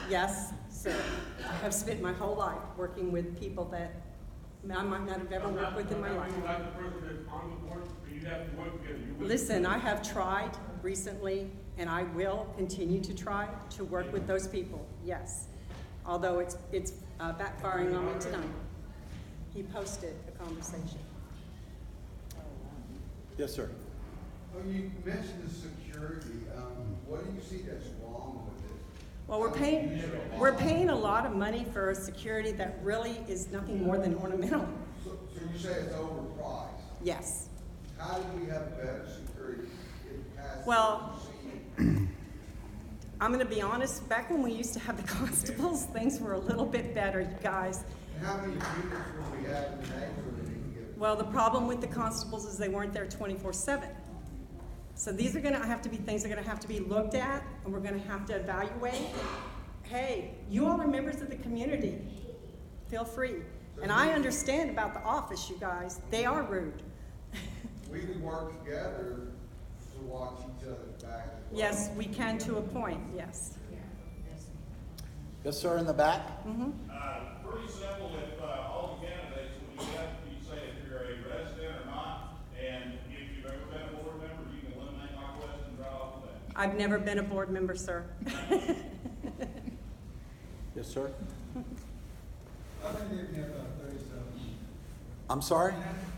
Yes, sir. I have spent my whole life working with people that I might not have ever worked with in my life. You like the person that's on the board, but you have to work together. You will- Listen, I have tried recently, and I will continue to try to work with those people, yes. Although it's backfiring on me tonight. He posted a conversation. Yes, sir. Well, you mentioned the security. What do you see that's wrong with it? Well, we're paying a lot of money for a security that really is nothing more than ornamental. So you say it's overpriced? Yes. How do we have better security in past? Well, I'm gonna be honest, back when we used to have the constables, things were a little bit better, you guys. And how many units will we have in the neighborhood? Well, the problem with the constables is they weren't there 24/7. So these are gonna have to be things that are gonna have to be looked at, and we're gonna have to evaluate. Hey, you all are members of the community. Feel free. And I understand about the office, you guys. They are rude. We can work together to watch each other's back as well. Yes, we can to a point, yes. Yes, sir, in the back? Mm-hmm. Pretty simple, if, all the candidates, when you have, you say if you're a resident or not, and if you've ever been a board member, you can eliminate my questions right off the bat. I've never been a board member, sir. Yes, sir? I've been living here about 37. I'm sorry?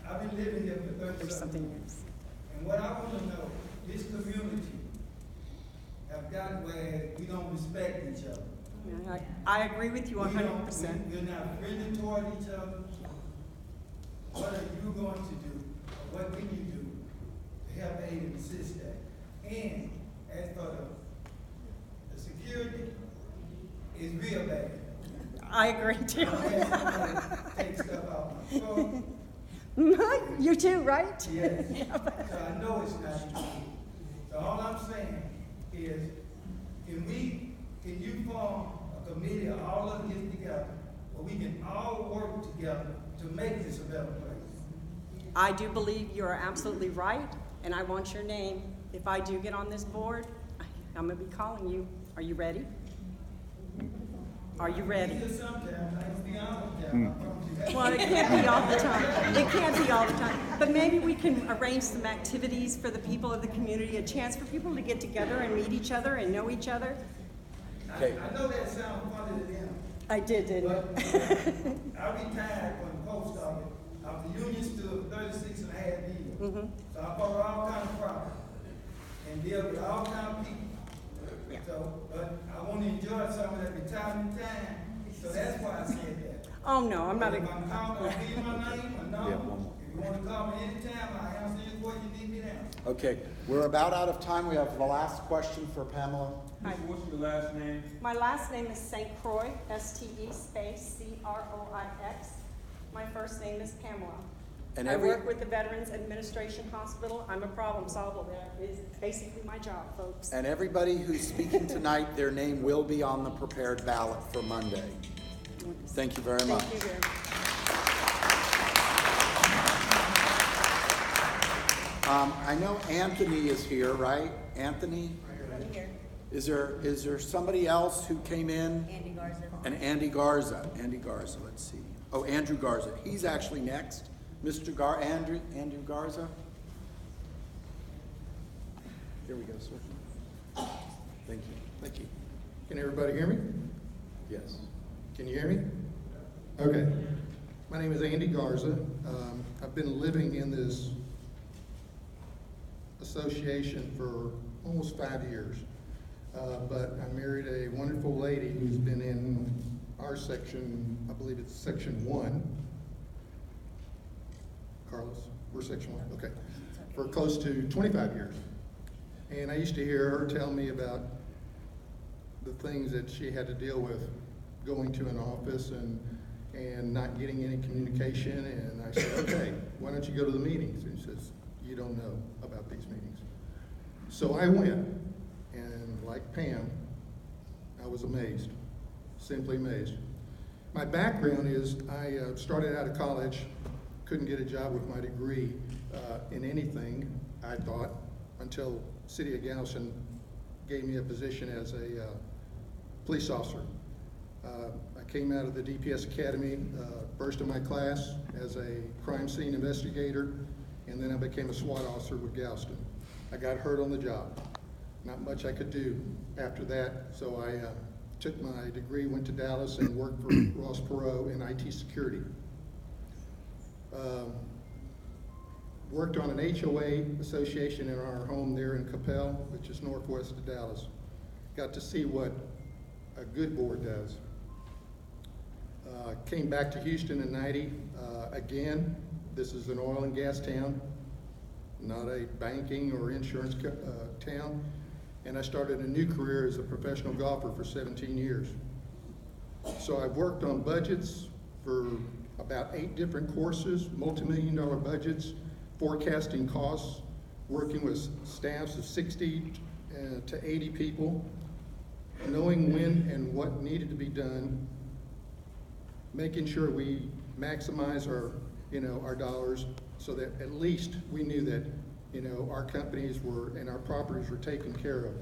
I've been living here for There's 37 something years. else. And what I want to know, this community have gotten where we don't respect each other. Yeah, I agree with you 100%. We're not friendly toward each other. What are you going to do, or what can you do to help aid and assist that? And as for the security, it's real bad. I agree too. Take stuff out my phone. You too, right? Yes. So I know it's not easy. So all I'm saying is, can you form a committee of all of us get together, where we can all work together to make this a better place? I do believe you are absolutely right, and I want your name. If I do get on this board, I'm gonna be calling you. Are you ready? Are you ready? Sometimes I can be honest. Well, it can't be all the time. It can't be all the time. But maybe we can arrange some activities for the people of the community, a chance for people to get together and meet each other and know each other. Okay. I know that sounds funny to them. I did, didn't But I? I retired when the post started. The union stood 36 and a half years. Mhm. So I cover all kind of property and deal with all kind of people. Yeah. So, but I want to enjoy some of that retirement time. So that's why I said that. Oh, no, I'm not. If I'm calling, I'll give you my name, my number. Yeah, one more. If you want to call me anytime, I'll answer you what you need me to answer. Okay, we're about out of time. We have the last question for Pamela. Hi. What's your last name? My last name is St. Croix, S-T-E space C-R-O-I-X. My first name is Pamela. And I work with the Veterans Administration Hospital. I'm a problem solver. That is basically my job, folks. And everybody who's speaking tonight, their name will be on the prepared ballot for Monday. Thank you very much. Thank you very much. I know Anthony is here, right? Anthony? I'm here. Is there somebody else who came in? Andy Garza. And Andy Garza. Andy Garza, let's see. Oh, Andrew Garza. He's actually next. Mr. Andrew Garza. Here we go, sir. Thank you. Thank you. Can everybody hear me? Yes. Can you hear me? Okay. My name is Andy Garza. I've been living in this association for almost 5 years. But I married a wonderful lady who's been in our section, I believe it's section 1. Carlos, we're section 1, okay. For close to 25 years. And I used to hear her tell me about the things that she had to deal with going to an office and not getting any communication. And I said, okay, why don't you go to the meetings? And she says, you don't know about these meetings. So I went, and like Pam, I was amazed, simply amazed. My background is I started out of college, couldn't get a job with my degree in anything, I thought, until City of Galveston gave me a position as a police officer. I came out of the DPS Academy, first in my class as a crime scene investigator, and then I became a SWAT officer with Galveston. I got hurt on the job. Not much I could do after that, so I took my degree, went to Dallas, and worked for Ross Perot in IT security. Worked on an HOA association in our home there in Capel, which is northwest of Dallas. Got to see what a good board does. Came back to Houston in '90. Again, this is an oil and gas town, not a banking or insurance town. And I started a new career as a professional golfer for 17 years. So I've worked on budgets for about 8 different courses, multi-million-dollar budgets, forecasting costs, working with staffs of 60 to 80 people, knowing when and what needed to be done, making sure we maximize our, our dollars so that at least we knew that, our companies were, and our properties were taken care of.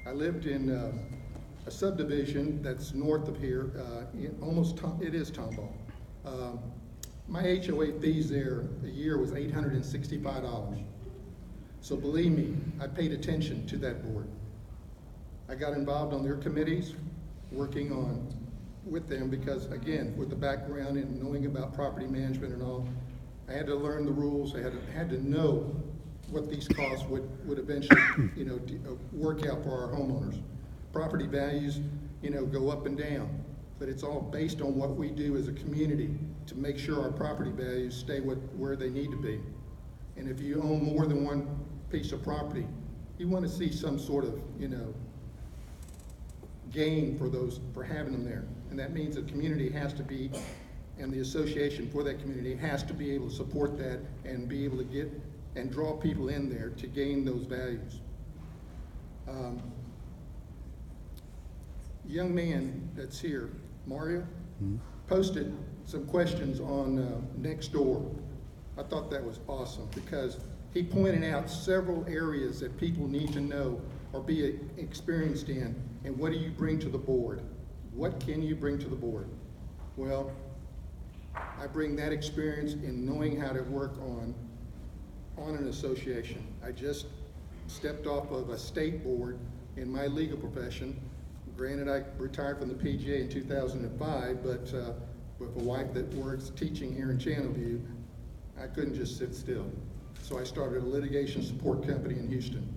I lived in a subdivision that's north of here, it is Tomball. My HOA fees there a year was $865. So believe me, I paid attention to that board. I got involved on their committees, working with them because, again, with the background and knowing about property management and all, I had to learn the rules. I had to know what these costs would eventually, work out for our homeowners. Property values, go up and down, but it's all based on what we do as a community to make sure our property values stay where they need to be. And if you own more than one piece of property, you want to see some sort of, gain for having them there. And that means the community has to be, and the association for that community has to be able to support that and be able to get and draw people in there to gain those values. Young man that's here, Mario, posted some questions on Nextdoor. I thought that was awesome because he pointed out several areas that people need to know or be experienced in, and what do you bring to the board? What can you bring to the board? Well, I bring that experience in knowing how to work on an association. I just stepped off of a state board in my legal profession. Granted, I retired from the PGA in 2005, but with a wife that works teaching here in Channelview, I couldn't just sit still. So I started a litigation support company in Houston.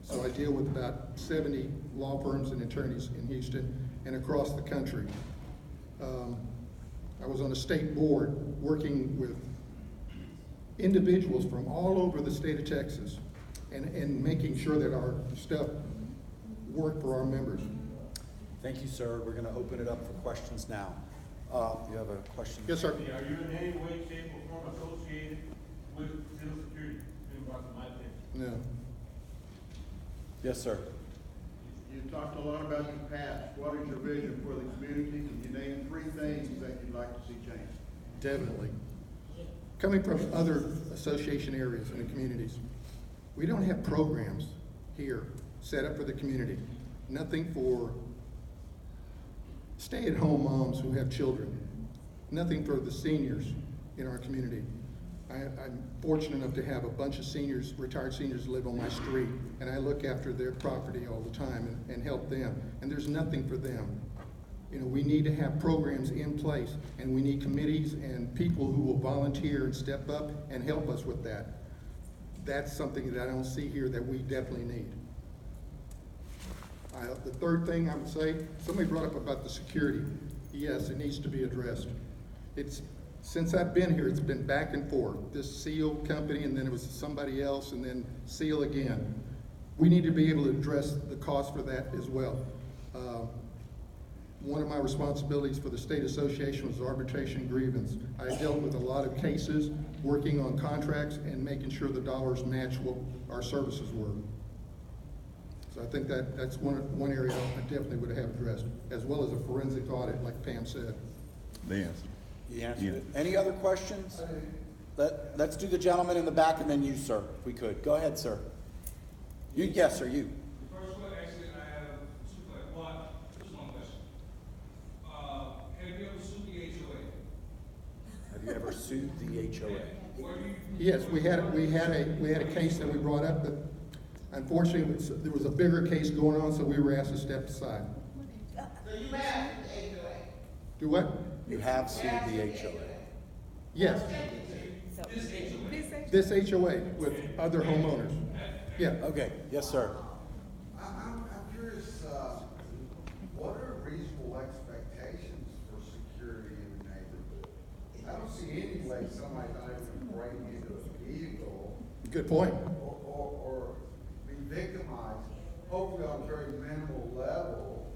So I deal with about 70 law firms and attorneys in Houston and across the country. I was on a state board working with individuals from all over the state of Texas and making sure that our stuff worked for our members. Thank you, sir. We're going to open it up for questions now. You have a question? Yes, sir. Are you in any way, shape, or form associated with civil security? No. Yes, sir. You talked a lot about your past. What is your vision for the community? Can you name 3 things that you'd like to see changed? Definitely. Coming from other association areas and the communities, we don't have programs here set up for the community. Nothing for stay-at-home moms who have children. Nothing for the seniors in our community. I'm fortunate enough to have a bunch of seniors, retired seniors, live on my street, and I look after their property all the time and help them. And there's nothing for them. We need to have programs in place, and we need committees and people who will volunteer and step up and help us with that. That's something that I don't see here that we definitely need. The third thing I would say, somebody brought up about the security. Yes, it needs to be addressed. Since I've been here, it's been back and forth. This SEAL company, and then it was somebody else, and then SEAL again. We need to be able to address the cost for that as well. One of my responsibilities for the state association was arbitration grievance. I dealt with a lot of cases, working on contracts and making sure the dollars match what our services were. So I think that's one area I definitely would have addressed, as well as a forensic audit, like Pam said. They answered. You answered it. Any other questions? Let's do the gentleman in the back and then you, sir, if we could. Go ahead, sir. Yes, sir, you. The first one, actually, I have 2 questions. Just one question. Have you ever sued the HOA? Have you ever sued the HOA? Yes, we had a case that we brought up, but unfortunately, there was a bigger case going on, so we were asked to step aside. So you have the HOA? Do what? You have sued the HOA? Yes. This HOA with other homeowners. Yeah. Okay. Yes, sir. I'm curious, what are reasonable expectations for security in the neighborhood? I don't see any way somebody's not even breaking into a vehicle. Good point. Or be victimized, hopefully on a very minimal level.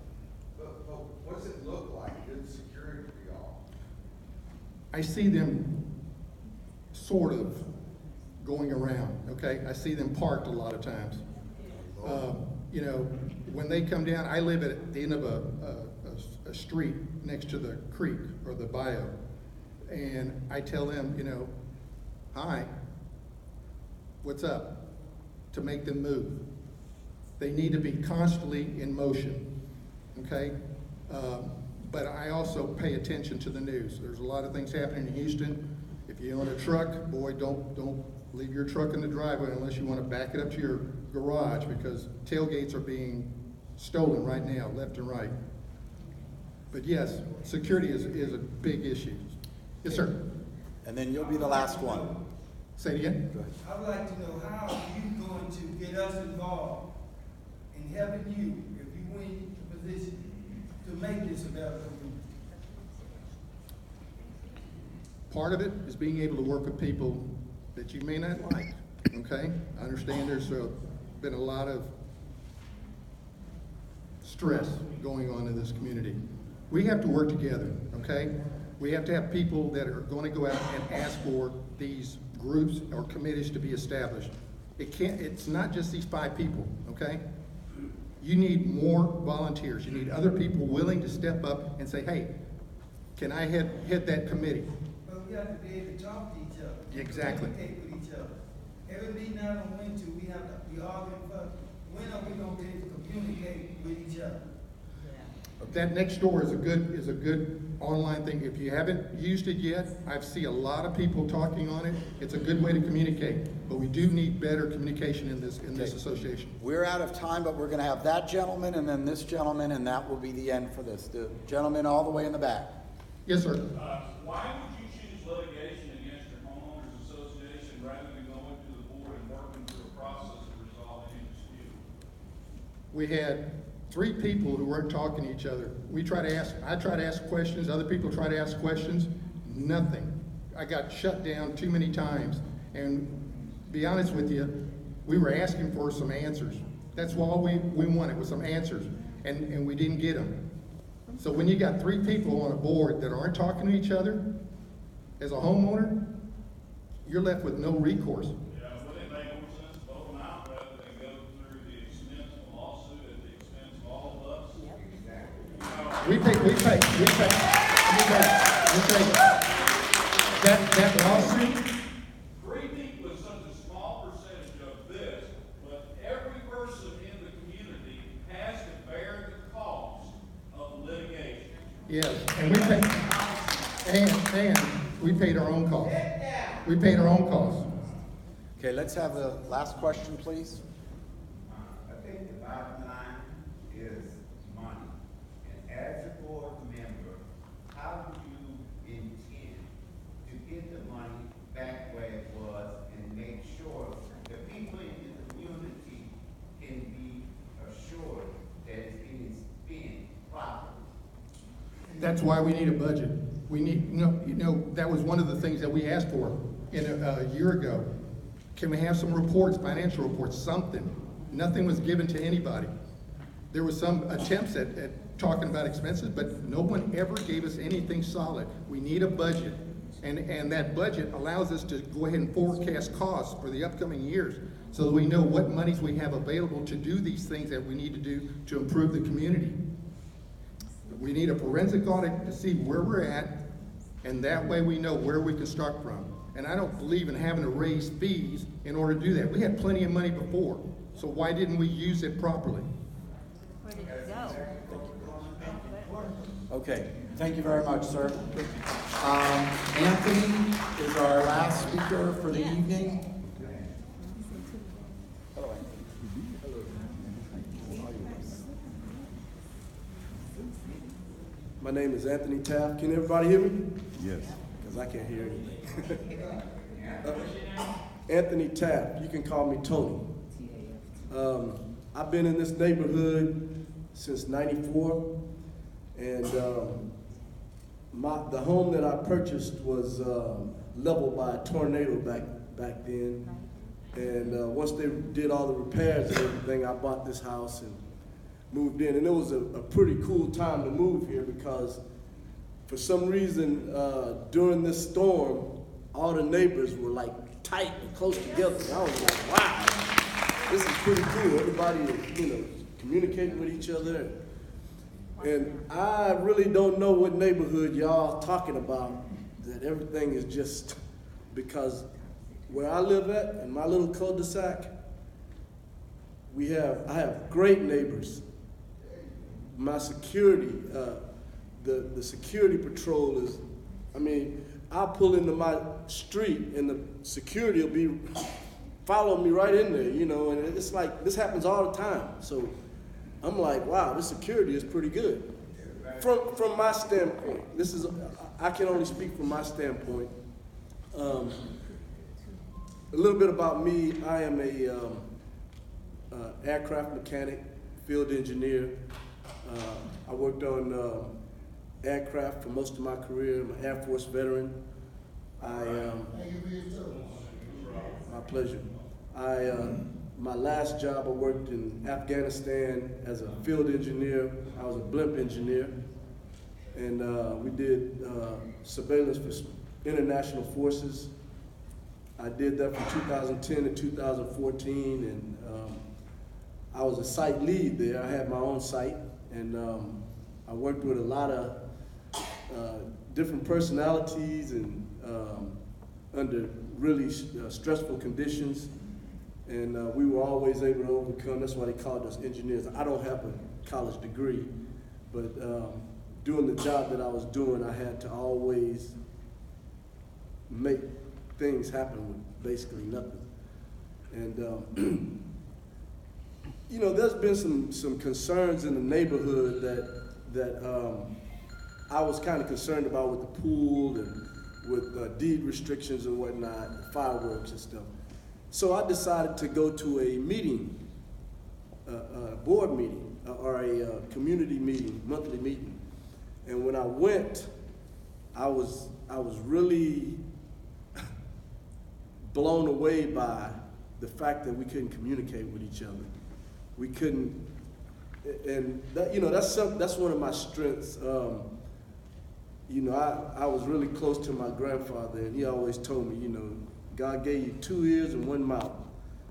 But what does it look like, good security for y'all? I see them sort of going around, okay? I see them parked a lot of times. When they come down, I live at the end of a street next to the creek or the bayou. and I tell them, you know, hi, what's up, to make them move. They need to be constantly in motion, okay? But I also pay attention to the news. There's a lot of things happening in Houston. If you own a truck, boy, don't leave your truck in the driveway unless you want to back it up to your garage, because tailgates are being stolen right now, left and right. But yes, security is a big issue. Yes, sir. And then you'll be the last one. Say it again. Go ahead. I would like to know how are you going to get us involved in helping you, if you win the position, to make this a better community? Part of it is being able to work with people that you may not like, okay? I understand there's been a lot of stress going on in this community. We have to work together, okay? We have to have people that are going to go out and ask for these groups or committees to be established. It's not just these 5 people, okay? You need more volunteers. You need other people willing to step up and say, hey, can I head that committee? But we have to be able to talk to each other. Exactly. Communicate with each other. Every meeting I don't went to, we have to be arguing for, when are we gonna be able to communicate with each other? That Nextdoor is a good online thing. If you haven't used it yet, I see a lot of people talking on it. It's a good way to communicate, but we do need better communication in this association. We're out of time, but we're going to have that gentleman and then this gentleman, and that will be the end for this. The gentleman all the way in the back. Yes, sir. Why would you choose litigation against your homeowners association rather than going to the board and working through a process of resolving any dispute? We had 3 people who weren't talking to each other. I try to ask questions, other people try to ask questions, nothing. I got shut down too many times, and be honest with you, we were asking for some answers. That's all we wanted, was some answers, and we didn't get them. So when you got 3 people on a board that aren't talking to each other, as a homeowner, you're left with no recourse. Yeah, would it make more sense to vote them out rather than go through the expense of a lawsuit at the expense of all of us? Exactly. We pay. That lawsuit, 3 people is such a small percentage of this, but every person in the community has to bear the cost of litigation. yes, and we pay, and we paid our own costs. We paid our own costs. Okay, let's have the last question, please. I think the bottom line is money. And as a board member, how do you intend to get the money back where it was and make sure the people in the community can be assured that it's being spent properly? That's why we need a budget. We need, that was one of the things that we asked for a year ago. Can we have some reports, financial reports, something? Nothing was given to anybody. There was some attempts at talking about expenses, but no one ever gave us anything solid. We need a budget, and that budget allows us to go ahead and forecast costs for the upcoming years so that we know what monies we have available to do these things that we need to do to improve the community. We need a forensic audit to see where we're at, and that way we know where we can start from. And I don't believe in having to raise fees in order to do that. We had plenty of money before, so why didn't we use it properly? Where did it go? Okay, thank you very much, sir. Anthony is our last speaker for the evening. My name is Anthony Taft. Can everybody hear me? Yes. Because I can't hear anything. Anthony Taft. You can call me Tony. I've been in this neighborhood since '94, and the home that I purchased was leveled by a tornado back then. And once they did all the repairs and everything, I bought this house and moved in. And it was a pretty cool time to move here because for some reason, during this storm, all the neighbors were like tight and close together. And I was like, wow, this is pretty cool. Everybody is, communicating with each other. And I really don't know what neighborhood y'all talking about that everything is just, because where I live at, in my little cul-de-sac, I have great neighbors. My security, the security patrol is, I mean, I'll pull into my street and the security will be following me right in there, you know, and it's like, this happens all the time. So I'm like, wow, this security is pretty good. From my standpoint, I can only speak from my standpoint. A little bit about me, I am a aircraft mechanic, field engineer. I worked on aircraft for most of my career. I'm an Air Force veteran. My pleasure. My last job, I worked in Afghanistan as a field engineer. I was a blimp engineer. And we did surveillance for international forces. I did that from 2010 to 2014, and I was a site lead there. I had my own site, and I worked with a lot of different personalities and under really stressful conditions, and we were always able to overcome. That's why they called us engineers. I don't have a college degree, but doing the job that I was doing, I had to always make things happen with basically nothing. And you know, there's been some concerns in the neighborhood that I was kind of concerned about with the pool and with deed restrictions and whatnot, fireworks and stuff. So I decided to go to a meeting, a board meeting, or a community meeting, monthly meeting. And when I went, I was really blown away by the fact that we couldn't communicate with each other. We couldn't, and that, you know, that's one of my strengths. You know, I was really close to my grandfather, and he always told me, you know, God gave you 2 ears and 1 mouth,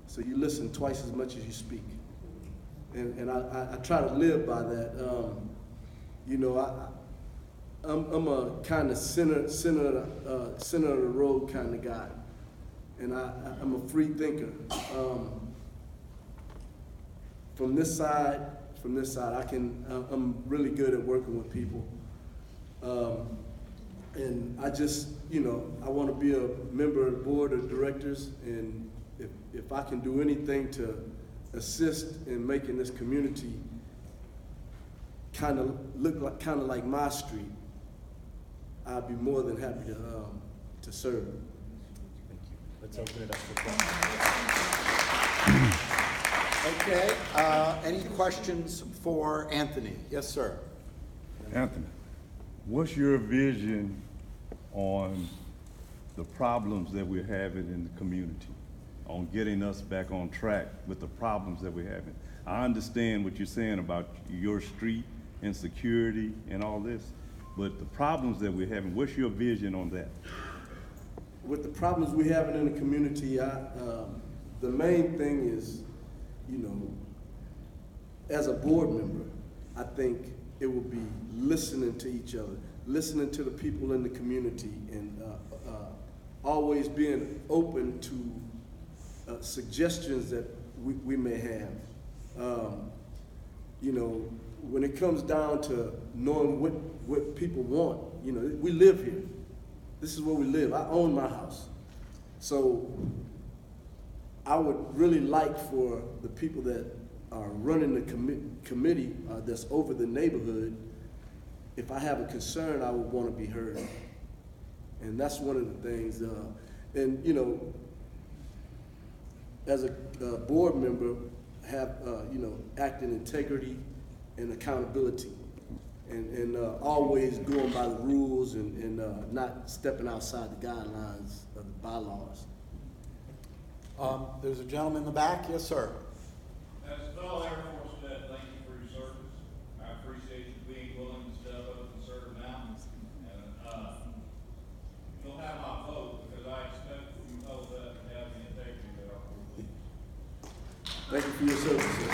so you listen twice as much as you speak. And I try to live by that. You know, I'm a kind of center of the road kind of guy, and I'm a free thinker. From this side, I'm really good at working with people. And I just, you know, I want to be a member of the board of directors, and if I can do anything to assist in making this community kind of look like my street, I'd be more than happy to serve. Thank you. Let's open it up for questions. Okay, any questions for Anthony? Yes, sir. Anthony, what's your vision on the problems that we're having in the community, on getting us back on track with the problems that we're having? I understand what you're saying about your street and security and all this, but the problems that we're having, what's your vision on that? With the problems we're having in the community, the main thing is, you know, as a board member, I think it will be listening to each other, listening to the people in the community, and always being open to suggestions that we may have. You know, when it comes down to knowing what people want, you know, we live here. This is where we live. I own my house. So I would really like for the people that are running the committee that's over the neighborhood, if I have a concern, I would want to be heard. And that's one of the things. And, you know, as a board member, have, you know, act in integrity and accountability. And always going by the rules and not stepping outside the guidelines of the bylaws. There's a gentleman in the back. Yes, sir. As a fellow Air Force vet, thank you for your service. I appreciate you being willing to step up and serve now. And you'll have my vote because I expect from you fellow vet to have the integrity that our board leads. Thank you for your service, sir.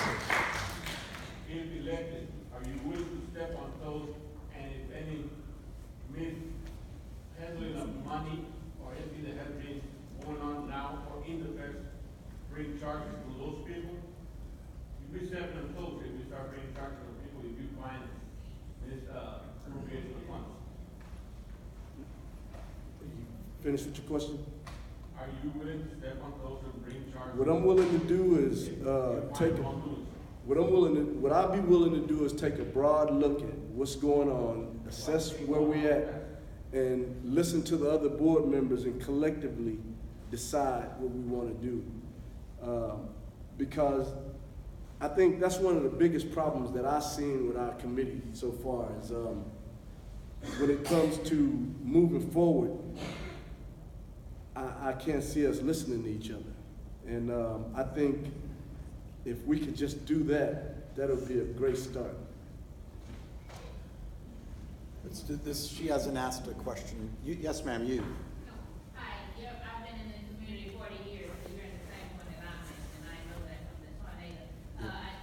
If elected, are you willing to step on toes and if any handling of money or anything that has been going on now or in the past, bring charges to those people? You be stepping on toes if we start bringing charges to people if you find misappropriation of funds. Finish with your question? Are you willing to step on toes and bring charges? What I'm willing to do is, what I'll be willing to do is take a broad look at what's going on, assess where we're at, and listen to the other board members and collectively decide what we want to do. Because I think that's one of the biggest problems that I've seen with our committee so far is when it comes to moving forward, I can't see us listening to each other. And I think if we could just do that, that'll be a great start. Let's do this. She hasn't asked a question. Yes, ma'am, you. Hi, I've been in the community 40 years, so you're in the same one that I'm in, and I know that from the tornado.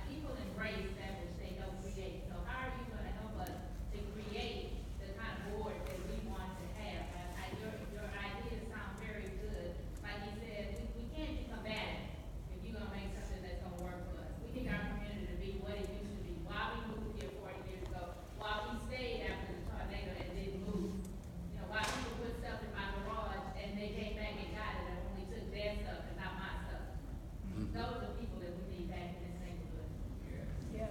People embrace that which they don't create. So how are you going to help us to create the kind of board that we want to have? Your ideas sound very good. Like you said, we can't be combative if you're going to make something that's going to work for us. We need our community to be what it used to be. Why we moved here 40 years ago, why we stayed after the tornado and didn't move. You know, why people put stuff in my garage and they came back and got it and only took their stuff and not my stuff. Those are people that we need back in this neighborhood. Yes.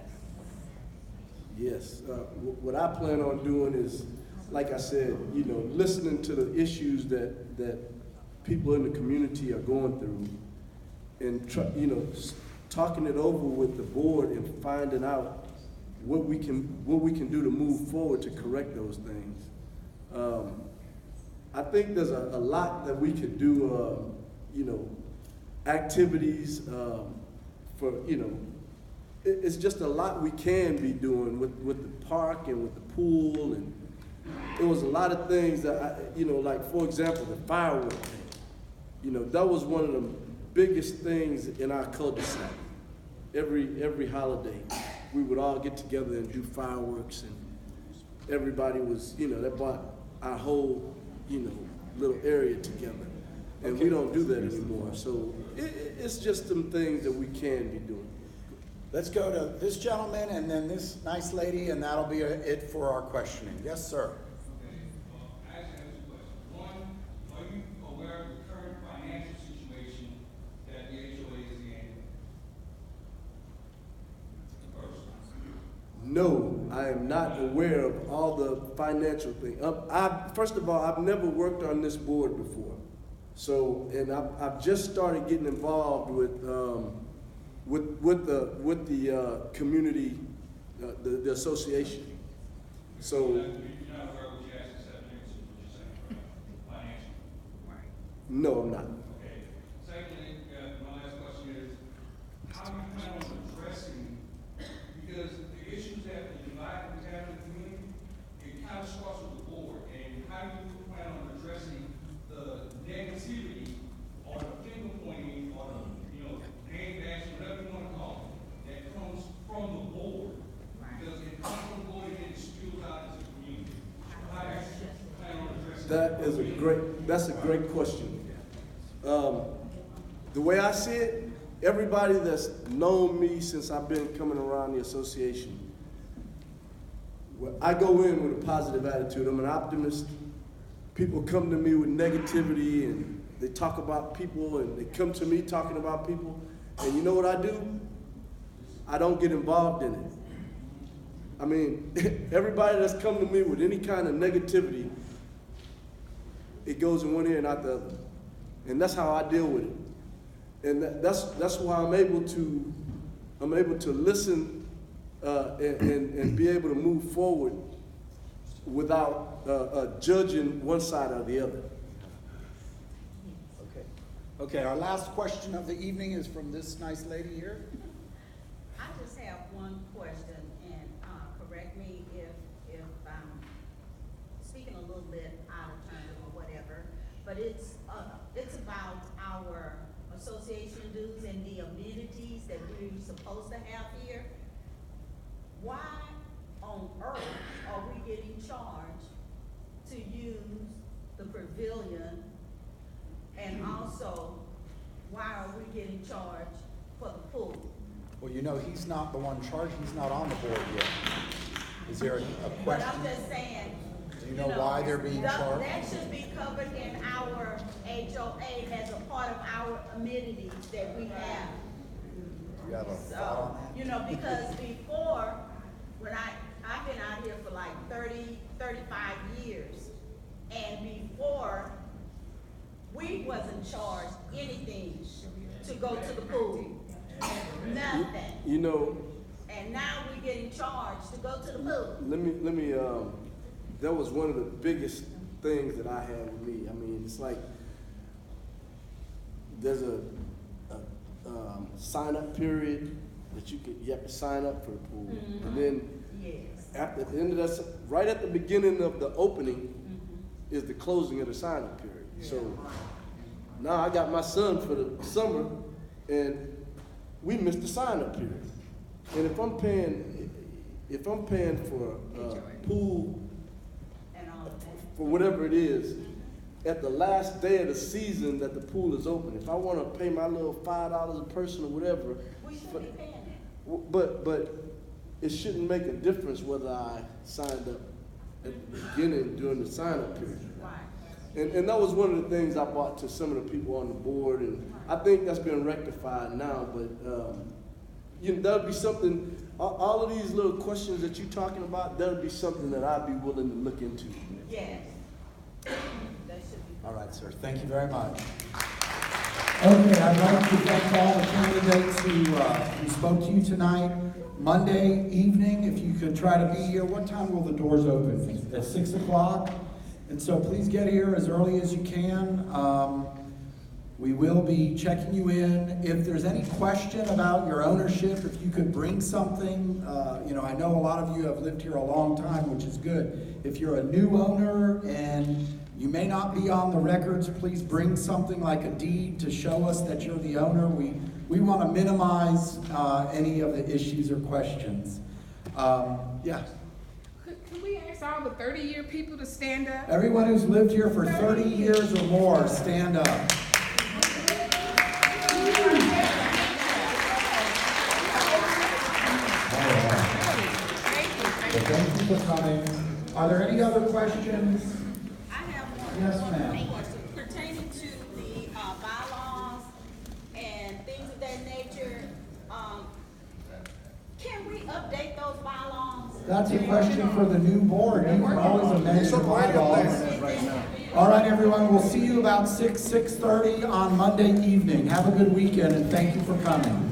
Yes, what I plan on doing is, like I said, you know, listening to the issues that people in the community are going through, and talking it over with the board and finding out what we can do to move forward to correct those things. I think there's a lot that we could do, activities for, it's just a lot we can be doing with the park and with the pool, and there was a lot of things that like for example, the firework thing. That was one of the biggest things in our cul-de-sac. Every holiday, we would all get together and do fireworks, and everybody was, that brought our whole, little area together. And we don't do that anymore. So it's just some things that we can be doing. Let's go to this gentleman and then this nice lady, and that'll be it for our questioning. Yes, sir. I actually have two questions. One, are you aware of the current financial situation that the HOA is in? First. No, I am not aware of all the financial things. First of all, I've never worked on this board before. So, and I've just started getting involved with the community, the association. So. No, I'm not. Okay. Secondly, my last question is, how do you plan on addressing, because the issues that the environment have in the community, it kind of starts with the board, and how do you plan on addressing the negativity or the finger pointing or the, name bashing, whatever you want to call it, that comes from the board? Because it comes from the board and it spills out into the community. How do you plan on addressing That's a great question. The way I see it, everybody that's known me since I've been coming around the association, I go in with a positive attitude. I'm an optimist. People come to me with negativity and they talk about people, and they come to me talking about people. And you know what I do? I don't get involved in it. I mean, everybody that's come to me with any kind of negativity, it goes in one ear and out the other. And that's how I deal with it. And that's why I'm able to listen and be able to move forward without judging one side or the other. Okay, our last question of the evening is from this nice lady here. I just have one question, and correct me if I'm speaking a little bit out of turn or whatever, but it's about our association dues and the amenities that we're supposed to have here. Why on earth are we getting charged to use pavilion? And also, why are we getting charged for the pool? Well, you know, he's not the one charged, he's not on the board yet. Is there a But question? I'm just saying. Do you know why they're being charged? That should be covered in our HOA as a part of our amenities that we have. You have a thought So, on that? you know, because before, when I've been out here for like 35 years, and before, we wasn't charged anything to go to the pool. Nothing. You know, And now we getting charged to go to the pool. let me, that was one of the biggest things that I had with me. I mean, it's like, there's a sign-up period that you have to sign up for the pool. Mhm. And then, Yes. at the end of that, right at the beginning of the opening is the closing of the sign-up period. So, now I got my son for the summer, and we missed the sign-up period. And if I'm paying for a pool, And all of that. for whatever it is, at the last day of the season that the pool is open, if I wanna pay my little $5 a person or whatever, We should be paying that. but it shouldn't make a difference whether I signed up at the beginning during the sign-up period. Right. And that was one of the things I brought to some of the people on the board, and I think that's been rectified now, but, you know, that would be something, all of these little questions that you're talking about, that would be something that I'd be willing to look into. Yes. That should be. All right, sir, thank you very much. Okay, I'd like to thank all the candidates who spoke to you tonight. Monday evening, if you could try to be here, what time will the doors open? At 6 o'clock? And so please get here as early as you can. We will be checking you in. If there's any question about your ownership, if you could bring something, you know, I know a lot of you have lived here a long time, which is good. If you're a new owner and you may not be on the records, please bring something like a deed to show us that you're the owner. We want to minimize any of the issues or questions. Yeah. Can we ask all the 30-year people to stand up? Everyone who's lived here for 30 years or more, stand up. Thank you for coming. Are there any other questions? I have one. Yes, one ma'am. question pertaining to the bylaws and things of that nature. Can we update those bylaws? That's a question for the new board. You can always amend your bylaws. All right, everyone, we'll see you about 6:30 on Monday evening. Have a good weekend, and thank you for coming.